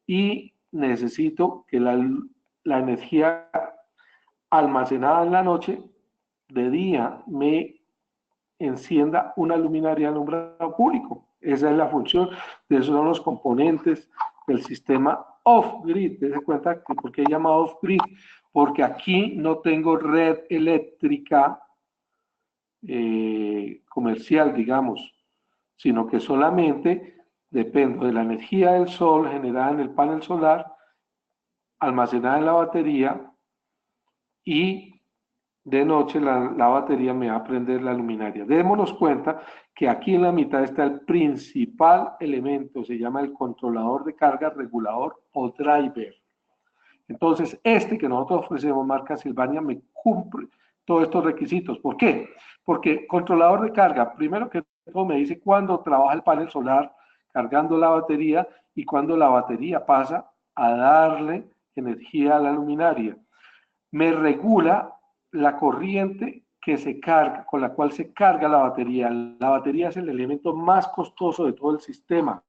y necesito que la energía almacenada en la noche, de día, me encienda una luminaria de alumbrado público. Esa es la función, de esos son los componentes del sistema off-grid. Te das cuenta que por qué he llamado off-grid, porque aquí no tengo red eléctrica comercial, digamos, sino que solamente dependo de la energía del sol generada en el panel solar, almacenada en la batería, y de noche la batería me va a prender la luminaria. Démonos cuenta que aquí en la mitad está el principal elemento, se llama el controlador de carga, regulador o driver. Entonces, este que nosotros ofrecemos, marca Sylvania, me cumple todos estos requisitos. ¿Por qué? Porque controlador de carga, primero que todo me dice cuándo trabaja el panel solar cargando la batería y cuándo la batería pasa a darle energía a la luminaria. Me regula la corriente que se carga, con la cual se carga la batería. La batería es el elemento más costoso de todo el sistema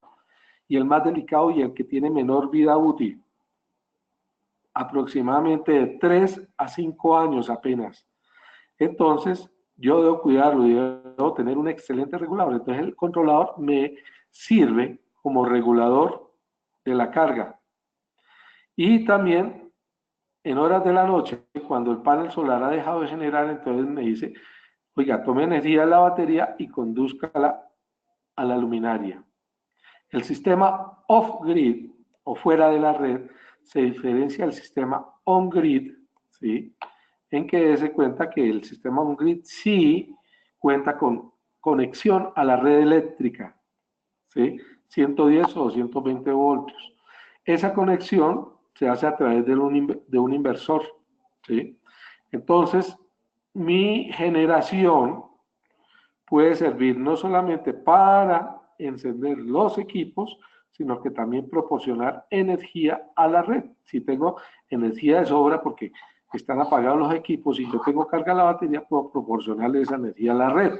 y el más delicado y el que tiene menor vida útil. Aproximadamente de 3 a 5 años apenas. Entonces, yo debo cuidarlo y debo tener un excelente regulador. Entonces, el controlador me sirve como regulador de la carga. Y también, en horas de la noche, cuando el panel solar ha dejado de generar, entonces me dice, oiga, tome energía de la batería y condúzcala a la luminaria. El sistema off-grid, o fuera de la red, se diferencia del sistema on-grid, ¿sí? En que se cuenta que el sistema on-grid sí cuenta con conexión a la red eléctrica, ¿sí? 110 o 220 voltios. Esa conexión se hace a través de un inversor, ¿sí? Entonces, mi generación puede servir no solamente para encender los equipos, sino que también proporcionar energía a la red. Si tengo energía de sobra porque están apagados los equipos y yo tengo carga la batería, puedo proporcionarle esa energía a la red.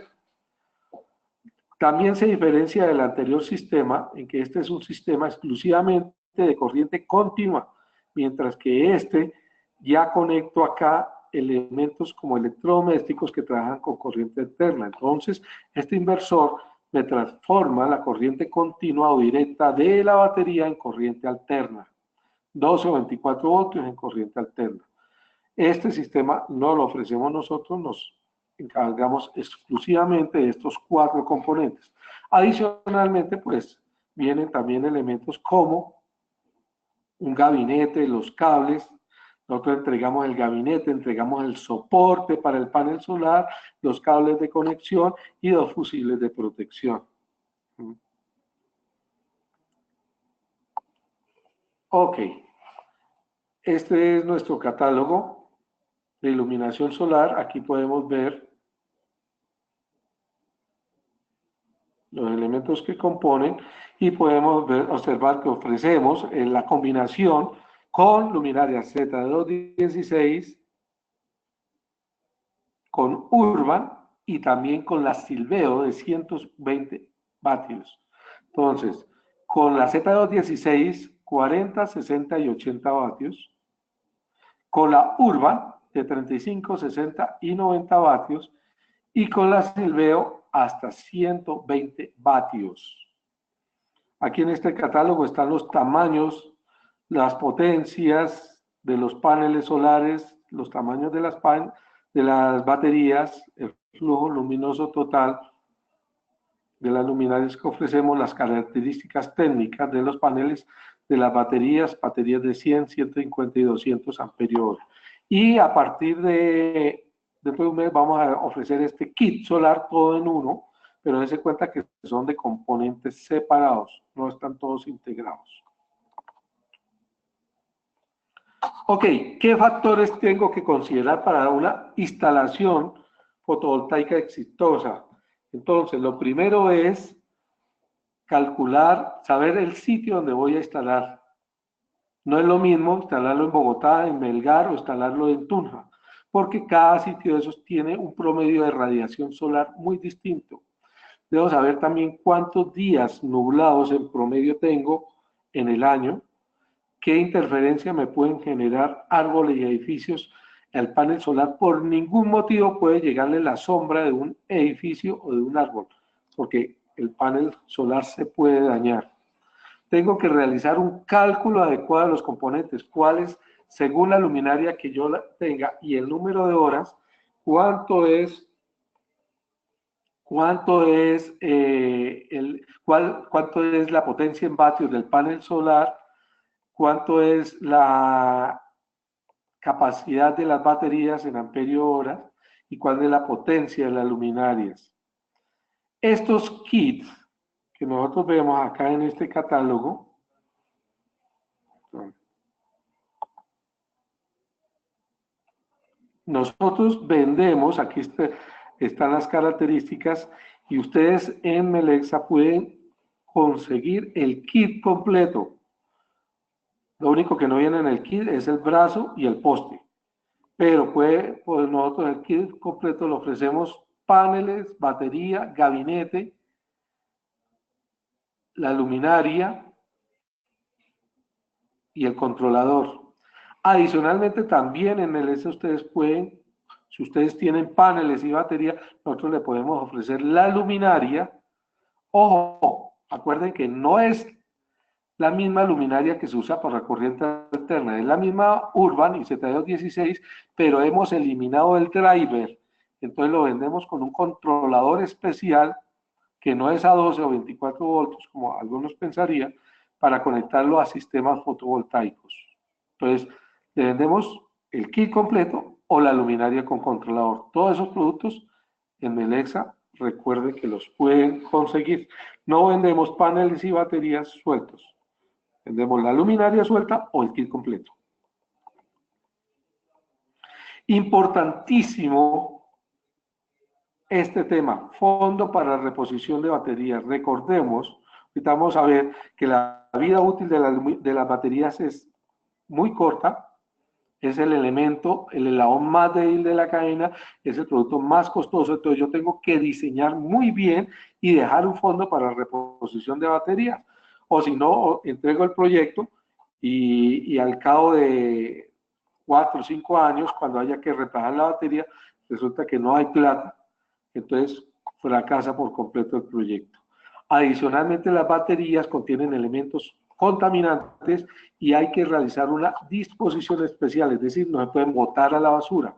También se diferencia del anterior sistema en que este es un sistema exclusivamente de corriente continua, mientras que este ya conecto acá elementos como electrodomésticos que trabajan con corriente alterna. Entonces, este inversor me transforma la corriente continua o directa de la batería en corriente alterna. 12 o 24 voltios en corriente alterna. Este sistema no lo ofrecemos nosotros, nos encargamos exclusivamente de estos 4 componentes. Adicionalmente, pues, vienen también elementos como un gabinete, los cables. Nosotros entregamos el gabinete, entregamos el soporte para el panel solar, los cables de conexión y 2 fusibles de protección. Ok. Este es nuestro catálogo de iluminación solar. Aquí podemos ver los elementos que componen y podemos observar que ofrecemos la combinación con luminarias Z216, con Urban y también con la Silveo de 120 vatios. Entonces, con la Z216, 40, 60 y 80 vatios. Con la Urban de 35, 60 y 90 vatios. Y con la Silveo hasta 120 vatios. Aquí en este catálogo están los tamaños, las potencias de los paneles solares, los tamaños de las baterías, el flujo luminoso total de las luminarias que ofrecemos, las características técnicas de los paneles, de las baterías de 100, 150 y 200 amperios. Y a partir de dentro de un mes vamos a ofrecer este kit solar todo en uno, pero dense cuenta que son de componentes separados, no están todos integrados. Ok, ¿qué factores tengo que considerar para una instalación fotovoltaica exitosa? Entonces, lo primero es calcular, saber el sitio donde voy a instalar. No es lo mismo instalarlo en Bogotá, en Melgar o instalarlo en Tunja, porque cada sitio de esos tiene un promedio de radiación solar muy distinto. Debo saber también cuántos días nublados en promedio tengo en el año, ¿Qué interferencia me pueden generar árboles y edificios? El panel solar por ningún motivo puede llegarle la sombra de un edificio o de un árbol, porque el panel solar se puede dañar. Tengo que realizar un cálculo adecuado de los componentes, cuáles, según la luminaria que yo tenga y el número de horas, cuánto es la potencia en vatios del panel solar, cuánto es la capacidad de las baterías en amperio hora y cuál es la potencia de las luminarias. Estos kits que nosotros vemos acá en este catálogo, nosotros vendemos, aquí están las características, y ustedes en Melexa pueden conseguir el kit completo. Lo único que no viene en el kit es el brazo y el poste. Pero pues nosotros el kit completo le ofrecemos paneles, batería, gabinete, la luminaria y el controlador. Adicionalmente también en Melexa ustedes pueden, si ustedes tienen paneles y batería, nosotros le podemos ofrecer la luminaria. Ojo, acuerden que no es la misma luminaria que se usa para corriente alterna, es la misma Urban IZ216, pero hemos eliminado el driver, entonces lo vendemos con un controlador especial que no es a 12 o 24 voltios, como algunos pensarían, para conectarlo a sistemas fotovoltaicos. Entonces, le vendemos el kit completo o la luminaria con controlador. Todos esos productos en Melexa, recuerden que los pueden conseguir. No vendemos paneles y baterías sueltos. Vendemos la luminaria suelta o el kit completo. Importantísimo este tema, fondo para reposición de baterías. Recordemos, ahorita vamos a ver que la vida útil de las baterías es muy corta, es el elemento, el eslabón más débil de la cadena, es el producto más costoso, entonces yo tengo que diseñar muy bien y dejar un fondo para reposición de baterías. O si no, entrego el proyecto y al cabo de 4 o 5 años, cuando haya que reparar la batería, resulta que no hay plata, entonces fracasa por completo el proyecto. Adicionalmente, las baterías contienen elementos contaminantes y hay que realizar una disposición especial, es decir, no se pueden botar a la basura,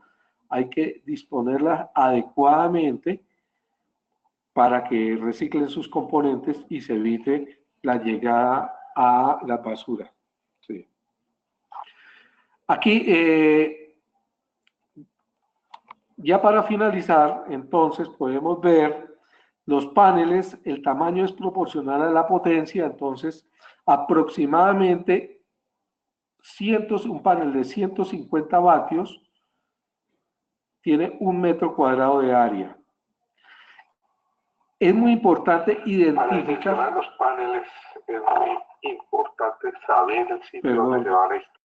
hay que disponerlas adecuadamente para que reciclen sus componentes y se evite la llegada a la basura. Sí. Aquí, ya para finalizar, entonces podemos ver los paneles, el tamaño es proporcional a la potencia, entonces aproximadamente un panel de 150 vatios tiene 1 metro cuadrado de área. Es muy importante identificar... Para los paneles es muy importante saber el sitio donde se van a instalar.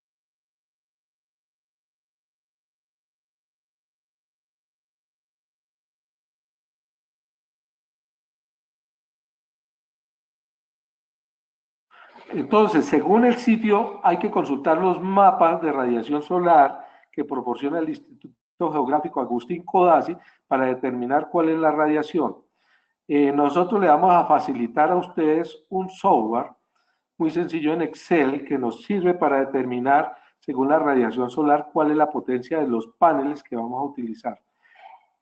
Entonces, según el sitio, hay que consultar los mapas de radiación solar que proporciona el Instituto Geográfico Agustín Codazzi para determinar cuál es la radiación. Nosotros le vamos a facilitar a ustedes un software muy sencillo en Excel que nos sirve para determinar, según la radiación solar, cuál es la potencia de los paneles que vamos a utilizar.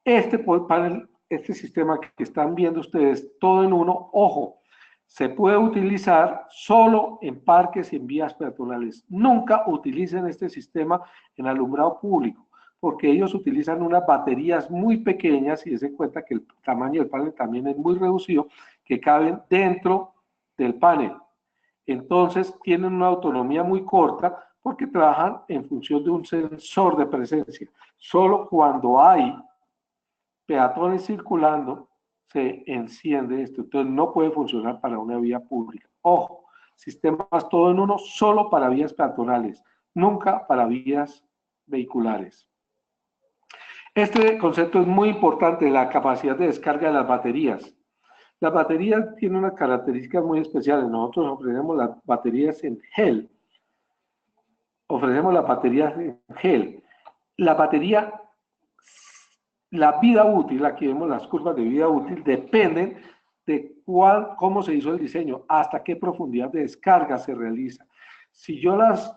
Este sistema que están viendo ustedes, todo en uno, ojo, se puede utilizar solo en parques y en vías peatonales. Nunca utilicen este sistema en alumbrado público, porque ellos utilizan unas baterías muy pequeñas y den cuenta que el tamaño del panel también es muy reducido, que caben dentro del panel. Entonces tienen una autonomía muy corta porque trabajan en función de un sensor de presencia. Solo cuando hay peatones circulando se enciende esto, entonces no puede funcionar para una vía pública. Ojo, sistemas todo en uno, solo para vías peatonales, nunca para vías vehiculares. Este concepto es muy importante, la capacidad de descarga de las baterías. Las baterías tienen unas características muy especiales. Nosotros ofrecemos las baterías en gel. ofrecemos las baterías en gel. La batería, la vida útil, aquí vemos las curvas de vida útil, dependen de cómo se hizo el diseño, hasta qué profundidad de descarga se realiza. Si yo las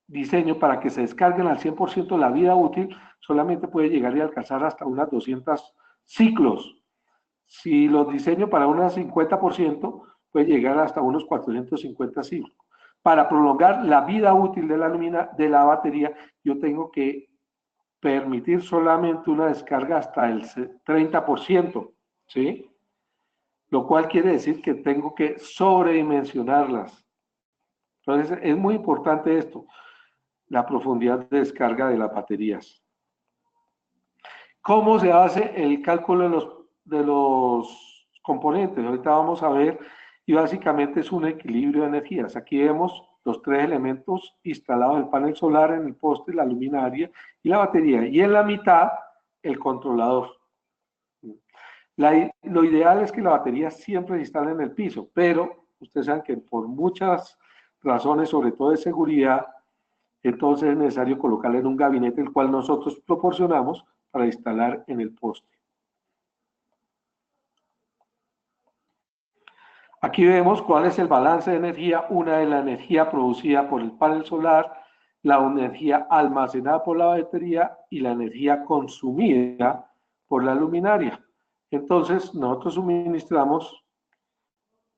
diseño para que se descarguen al 100%, la vida útil solamente puede llegar y alcanzar hasta unas 200 ciclos. Si los diseño para unas 50%, puede llegar hasta unos 450 ciclos. Para prolongar la vida útil de la batería, yo tengo que permitir solamente una descarga hasta el 30%, ¿sí? Lo cual quiere decir que tengo que sobredimensionarlas. Entonces, es muy importante esto, la profundidad de descarga de las baterías. ¿Cómo se hace el cálculo de los componentes? Ahorita vamos a ver, y básicamente es un equilibrio de energías. Aquí vemos los tres elementos instalados en el panel solar, en el poste, la luminaria y la batería. Y en la mitad, el controlador. Lo ideal es que la batería siempre se instale en el piso, pero ustedes saben que por muchas razones, sobre todo de seguridad, entonces es necesario colocarla en un gabinete, el cual nosotros proporcionamos para instalar en el poste. Aquí vemos cuál es el balance de energía. Una es la energía producida por el panel solar, la energía almacenada por la batería y la energía consumida por la luminaria. Entonces, nosotros suministramos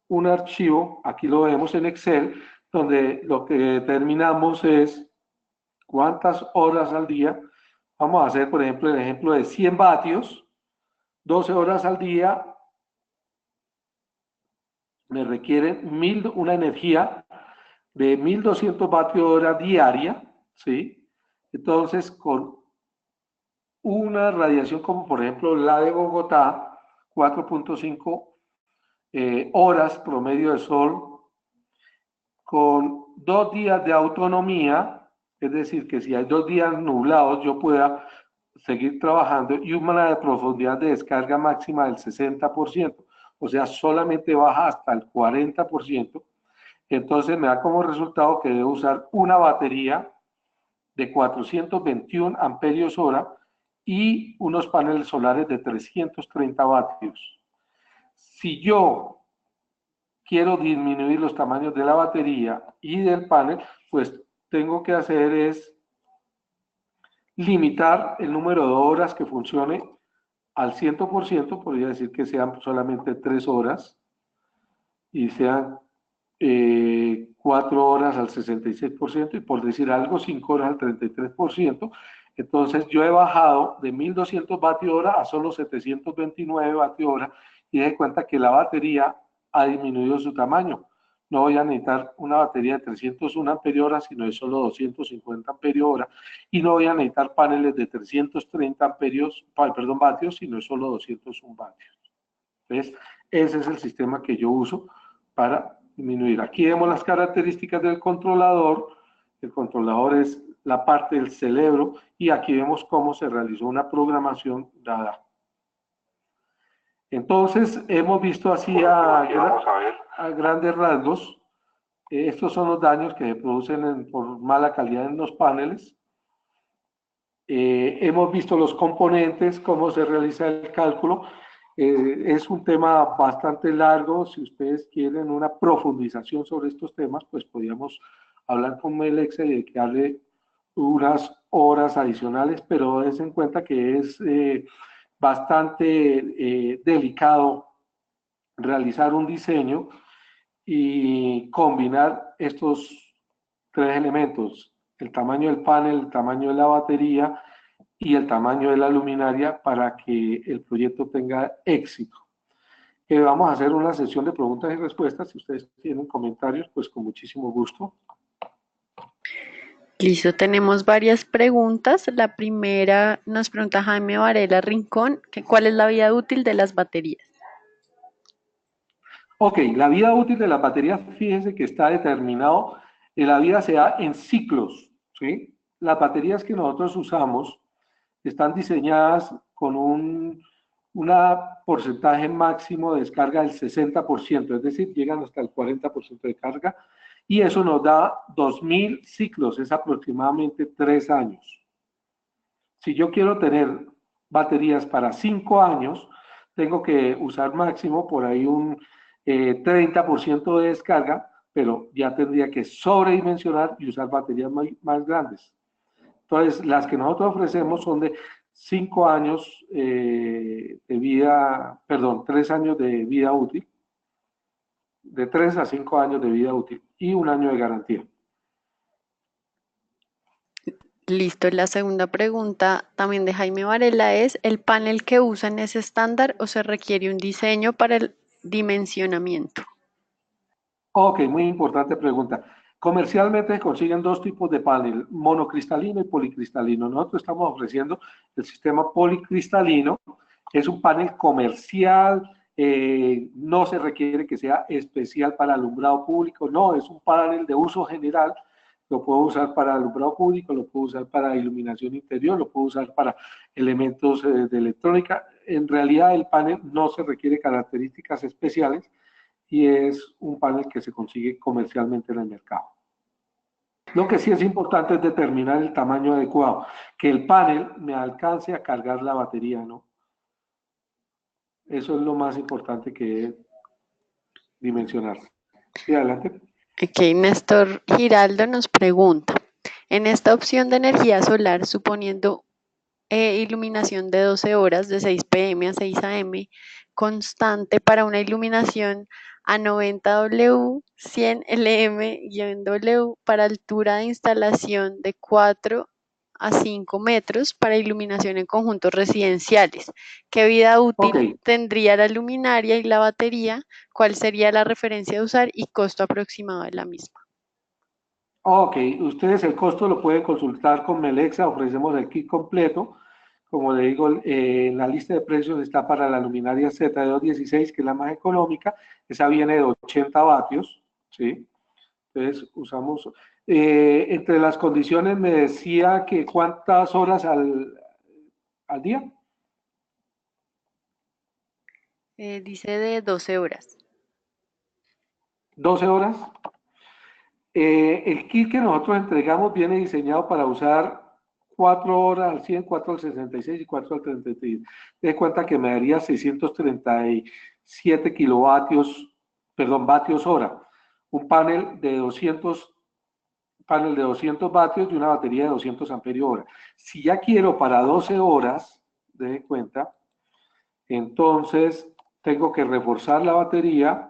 un archivo, aquí lo vemos en Excel, donde lo que determinamos es cuántas horas al día. Vamos a hacer, por ejemplo, el ejemplo de 100 vatios, 12 horas al día, me requieren una energía de 1200 vatios hora diaria, ¿sí? Entonces, con una radiación como por ejemplo la de Bogotá, 4.5 horas promedio de sol, con 2 días de autonomía, es decir, que si hay 2 días nublados yo pueda seguir trabajando, y una profundidad de descarga máxima del 60%, o sea, solamente baja hasta el 40%, entonces me da como resultado que debo usar una batería de 421 amperios hora y unos paneles solares de 330 vatios. Si yo quiero disminuir los tamaños de la batería y del panel, pues tengo que hacer es limitar el número de horas que funcione al 100%, podría decir que sean solamente 3 horas y sean 4 horas al 66% y por decir algo 5 horas al 33%. Entonces yo he bajado de 1200 vatios hora a solo 729 vatios hora y de cuenta que la batería ha disminuido su tamaño. No voy a necesitar una batería de 301 amperios hora, sino de solo 250 amperios hora, y no voy a necesitar paneles de 330 vatios, sino de solo 201 vatios. ¿Ves? Ese es el sistema que yo uso para disminuir. Aquí vemos las características del controlador. El controlador es la parte del cerebro y aquí vemos cómo se realizó una programación dada. Entonces, hemos visto así a grandes rasgos, estos son los daños que se producen por mala calidad en los paneles. Hemos visto los componentes, cómo se realiza el cálculo. Es un tema bastante largo. Si ustedes quieren una profundización sobre estos temas, pues podríamos hablar con Melexa y dedicarle unas horas adicionales, pero dense en cuenta que es bastante delicado realizar un diseño y combinar estos tres elementos: el tamaño del panel, el tamaño de la batería y el tamaño de la luminaria para que el proyecto tenga éxito. Vamos a hacer una sesión de preguntas y respuestas. Si ustedes tienen comentarios, pues con muchísimo gusto. Listo, tenemos varias preguntas. La primera nos pregunta Jaime Varela Rincón, que ¿cuál es la vida útil de las baterías? Ok, la vida útil de las baterías, fíjense que está determinado, la vida se da en ciclos, ¿sí? Las baterías que nosotros usamos están diseñadas con un porcentaje máximo de descarga del 60%, es decir, llegan hasta el 40% de carga, y eso nos da 2000 ciclos, es aproximadamente 3 años. Si yo quiero tener baterías para 5 años, tengo que usar máximo por ahí un 30% de descarga, pero ya tendría que sobredimensionar y usar baterías más grandes. Entonces, las que nosotros ofrecemos son de 5 años de vida, perdón, 3 años de vida útil, de 3 a 5 años de vida útil y 1 año de garantía. Listo, la segunda pregunta también de Jaime Varela es, ¿el panel que usan es estándar o se requiere un diseño para el dimensionamiento? Ok, muy importante pregunta. Comercialmente se consiguen 2 tipos de panel, monocristalino y policristalino. Nosotros estamos ofreciendo el sistema policristalino, es un panel comercial, no se requiere que sea especial para alumbrado público, no, es un panel de uso general. Lo puedo usar para alumbrado público, lo puedo usar para iluminación interior, lo puedo usar para elementos de electrónica. En realidad el panel no se requiere características especiales y es un panel que se consigue comercialmente en el mercado. Lo que sí es importante es determinar el tamaño adecuado, que el panel me alcance a cargar la batería, ¿no? Eso es lo más importante que dimensionar. Sí, adelante. Ok, Néstor Giraldo nos pregunta, en esta opción de energía solar, suponiendo iluminación de 12 horas, de 6 p.m. a 6 a.m., constante para una iluminación a 90 W, 100 LM-W para altura de instalación de 4 a 5 metros para iluminación en conjuntos residenciales. ¿Qué vida útil tendría la luminaria y la batería? ¿Cuál sería la referencia de usar y costo aproximado de la misma? Ok, ustedes el costo lo pueden consultar con Melexa, ofrecemos el kit completo. Como le digo, en la lista de precios está para la luminaria Z216, que es la más económica, esa viene de 80 vatios, ¿sí? Entonces usamos, entre las condiciones me decía que cuántas horas al día. Dice de 12 horas. 12 horas. El kit que nosotros entregamos viene diseñado para usar 4 horas al 100, 4 al 66 y 4 al 33. De cuenta que me daría 637 kilovatios, perdón, vatios hora. Un panel de 200 vatios y una batería de 200 amperios hora. Si ya quiero para 12 horas, de cuenta, entonces tengo que reforzar la batería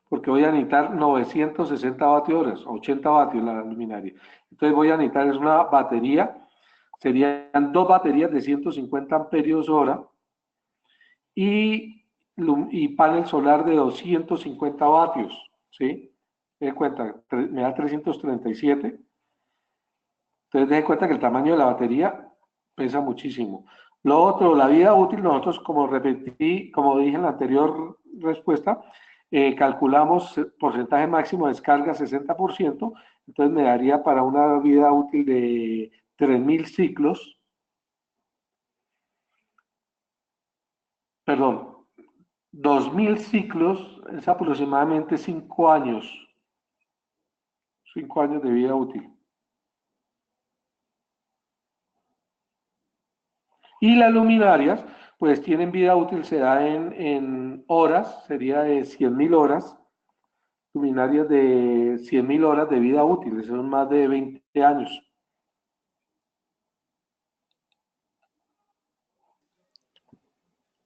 porque voy a necesitar 960 vatios horas, 80 vatios la luminaria. Entonces voy a necesitar es una batería, serían 2 baterías de 150 amperios hora y panel solar de 250 vatios, ¿sí? Me cuenta, me da 337. Entonces, den cuenta que el tamaño de la batería pesa muchísimo. Lo otro, la vida útil, nosotros, como repetí, como dije en la anterior respuesta, calculamos porcentaje máximo de descarga 60%, entonces me daría para una vida útil de 3000 ciclos, perdón, 2000 ciclos es aproximadamente 5 años, 5 años de vida útil. Y las luminarias, pues tienen vida útil, se da en horas, sería de 100.000 horas, luminarias de 100.000 horas de vida útil, son más de 20 años.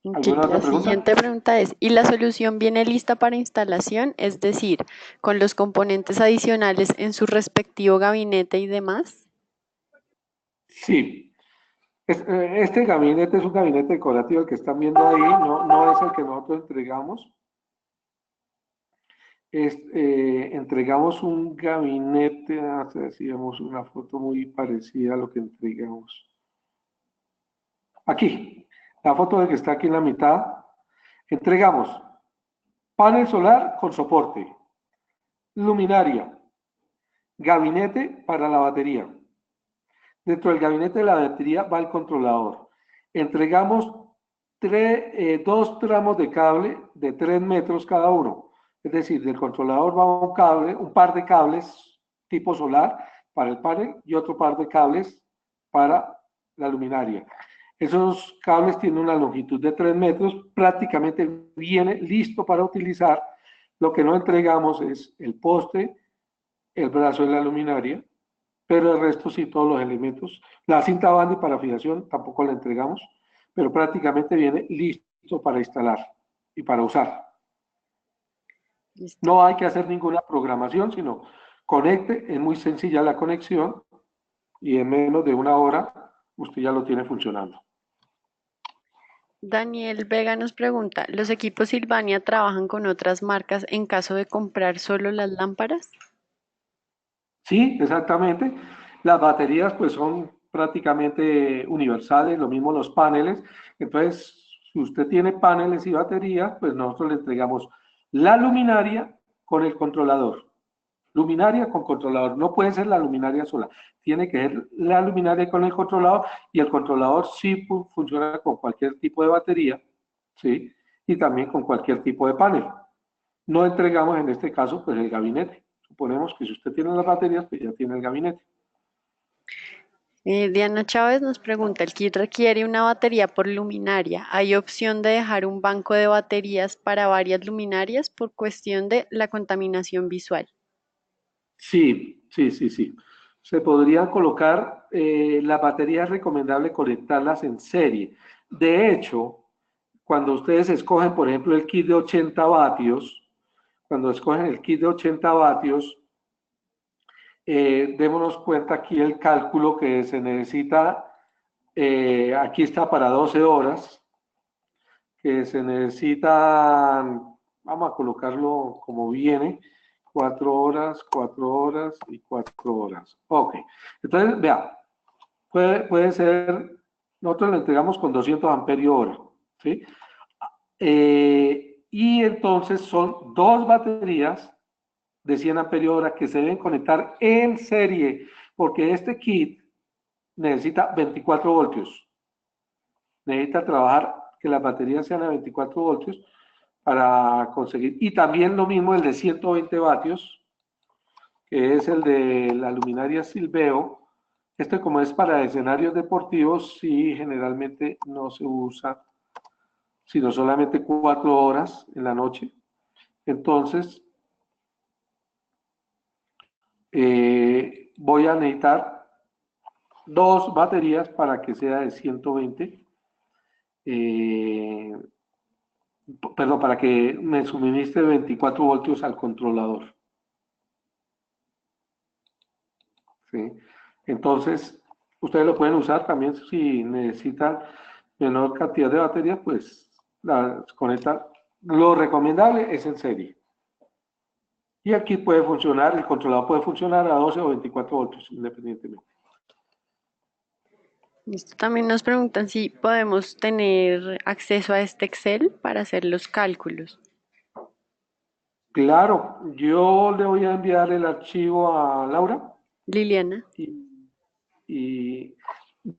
¿Alguna otra pregunta? La siguiente pregunta es, ¿y la solución viene lista para instalación? Es decir, con los componentes adicionales en su respectivo gabinete y demás. Sí. Este gabinete es un gabinete decorativo, el que están viendo ahí, no es el que nosotros entregamos. Entregamos un gabinete, hacíamos una foto muy parecida a lo que entregamos. Aquí, la foto de que está aquí en la mitad. Entregamos panel solar con soporte, luminaria, gabinete para la batería. Dentro del gabinete de la batería va el controlador. Entregamos 2 tramos de cable de 3 metros cada uno. Es decir, del controlador va un cable, un par de cables tipo solar para el panel y otro par de cables para la luminaria. Esos cables tienen una longitud de 3 metros, prácticamente viene listo para utilizar. Lo que no entregamos es el poste, el brazo de la luminaria, pero el resto sí, todos los elementos. La cinta banda y para fijación tampoco la entregamos, pero prácticamente viene listo para instalar y para usar. Listo. No hay que hacer ninguna programación, sino conecte, es muy sencilla la conexión y en menos de una hora usted ya lo tiene funcionando. Daniel Vega nos pregunta, ¿los equipos Silvania trabajan con otras marcas en caso de comprar solo las lámparas? Sí, exactamente. Las baterías pues son prácticamente universales, lo mismo los paneles. Entonces, si usted tiene paneles y baterías, pues nosotros le entregamos la luminaria con el controlador. Luminaria con controlador. No puede ser la luminaria sola. Tiene que ser la luminaria con el controlador y el controlador sí funciona con cualquier tipo de batería, ¿sí? Y también con cualquier tipo de panel. No entregamos en este caso pues el gabinete. Suponemos que si usted tiene las baterías, pues ya tiene el gabinete. Diana Chávez nos pregunta, ¿el kit requiere una batería por luminaria? ¿Hay opción de dejar un banco de baterías para varias luminarias por cuestión de la contaminación visual? Sí, sí, sí, sí. Se podrían colocar, las baterías es recomendable conectarlas en serie. De hecho, cuando ustedes escogen, por ejemplo, el kit de 80 vatios, cuando escogen el kit de 80 vatios, démonos cuenta aquí el cálculo que se necesita, aquí está para 12 horas, que se necesitan, vamos a colocarlo como viene, 4 horas, 4 horas y 4 horas. Ok, entonces vea, puede ser, nosotros lo entregamos con 200 amperios hora, ¿sí? Y entonces son dos baterías de 100 amperios hora que se deben conectar en serie, porque este kit necesita 24 voltios. Necesita trabajar que las baterías sean a 24 voltios para conseguir. Y también lo mismo el de 120 vatios, que es el de la luminaria Silveo. Este como es para escenarios deportivos, sí generalmente no se usa, sino solamente 4 horas en la noche. Entonces, voy a necesitar dos baterías para que sea de 120. Perdón, para que me suministre 24 voltios al controlador. ¿Sí? Entonces, ustedes lo pueden usar también si necesitan menor cantidad de batería, pues la conectan. Lo recomendable es en serie. Y aquí puede funcionar, el controlador puede funcionar a 12 o 24 voltios, independientemente. Listo. También nos preguntan si podemos tener acceso a este Excel para hacer los cálculos. Claro, yo le voy a enviar el archivo a Laura Liliana. y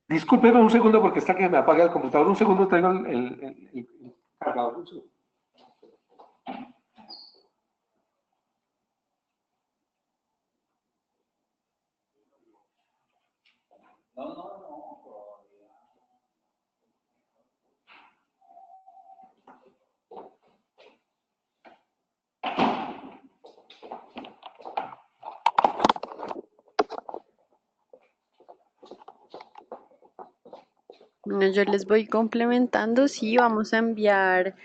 discúlpeme un segundo porque está que me apaga el computador. Un segundo, traigo el cargador. Un segundo. Bueno, yo les voy complementando. Sí, vamos a enviar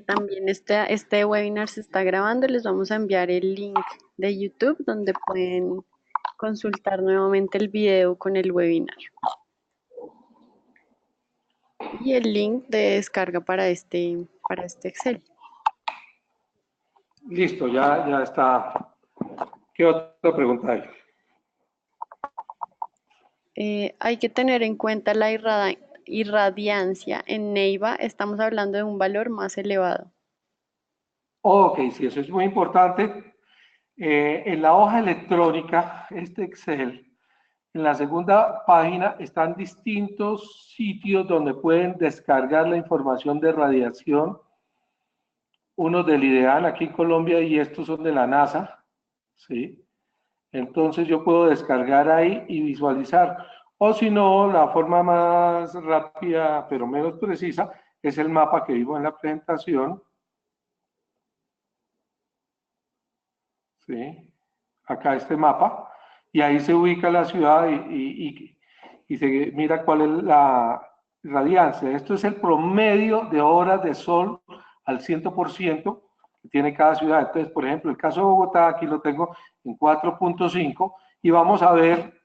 también este webinar se está grabando. Les vamos a enviar el link de YouTube donde pueden consultar nuevamente el video con el webinar. Y el link de descarga para este Excel. Listo, ya está. ¿Qué otra pregunta hay? Hay que tener en cuenta la irradiancia. En Neiva estamos hablando de un valor más elevado. Ok, sí, eso es muy importante. En la hoja electrónica, este Excel, en la segunda página están distintos sitios donde pueden descargar la información de radiación unos del IDEAN aquí en Colombia y estos son de la NASA, ¿sí? Entonces yo puedo descargar ahí y visualizar. O si no, la forma más rápida, pero menos precisa, es el mapa que vimos en la presentación. ¿Sí? Acá este mapa, y ahí se ubica la ciudad y se mira cuál es la radiancia. Esto es el promedio de horas de sol al 100% que tiene cada ciudad. Entonces, por ejemplo, el caso de Bogotá, aquí lo tengo en 4.5, y vamos a ver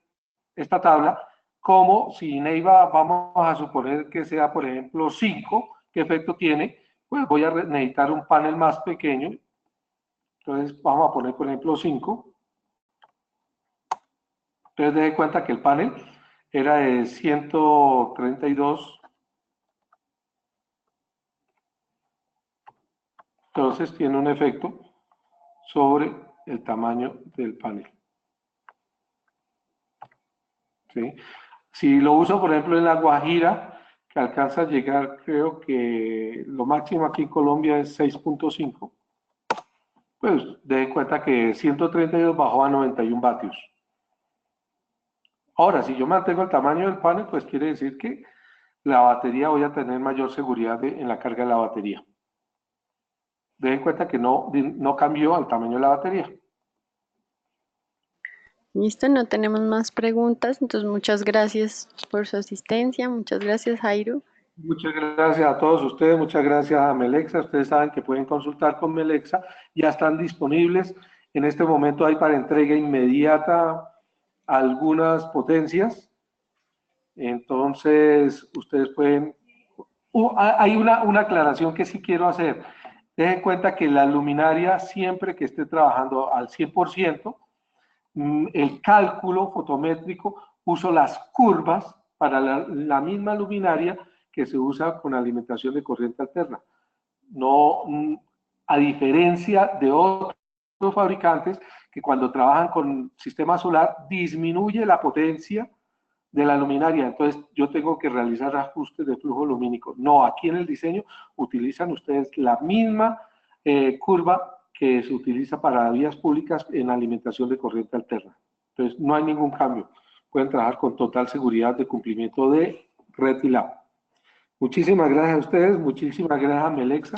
esta tabla como si Neiva, vamos a suponer que sea, por ejemplo, 5, ¿qué efecto tiene? Pues voy a necesitar un panel más pequeño. Entonces, vamos a poner, por ejemplo, 5. Entonces, den cuenta que el panel era de 132. Entonces, tiene un efecto sobre el tamaño del panel. ¿Sí? Si lo uso, por ejemplo, en La Guajira, que alcanza a llegar, creo que lo máximo aquí en Colombia es 6.5, pues den cuenta que 132 bajó a 91 vatios. Ahora, si yo mantengo el tamaño del panel, pues quiere decir que la batería voy a tener mayor seguridad en la carga de la batería. Den cuenta que no cambió el tamaño de la batería. Listo, no tenemos más preguntas, entonces muchas gracias por su asistencia, muchas gracias, Jairo. Muchas gracias a todos ustedes, muchas gracias a Melexa. Ustedes saben que pueden consultar con Melexa, ya están disponibles. En este momento hay para entrega inmediata algunas potencias. Entonces, ustedes pueden... hay una aclaración que sí quiero hacer. Ten en cuenta que la luminaria, siempre que esté trabajando al 100%, el cálculo fotométrico uso las curvas para la misma luminaria que se usa con alimentación de corriente alterna. No, a diferencia de otros fabricantes que cuando trabajan con sistema solar disminuye la potencia de la luminaria, entonces yo tengo que realizar ajustes de flujo lumínico. No, aquí en el diseño utilizan ustedes la misma curva que se utiliza para vías públicas en alimentación de corriente alterna. Entonces no hay ningún cambio. Pueden trabajar con total seguridad de cumplimiento de red y lab. Muchísimas gracias a ustedes, muchísimas gracias a Melexa,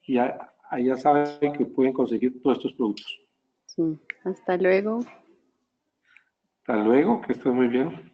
y ahí ya saben que pueden conseguir todos estos productos. Sí, hasta luego. Hasta luego, que estén muy bien.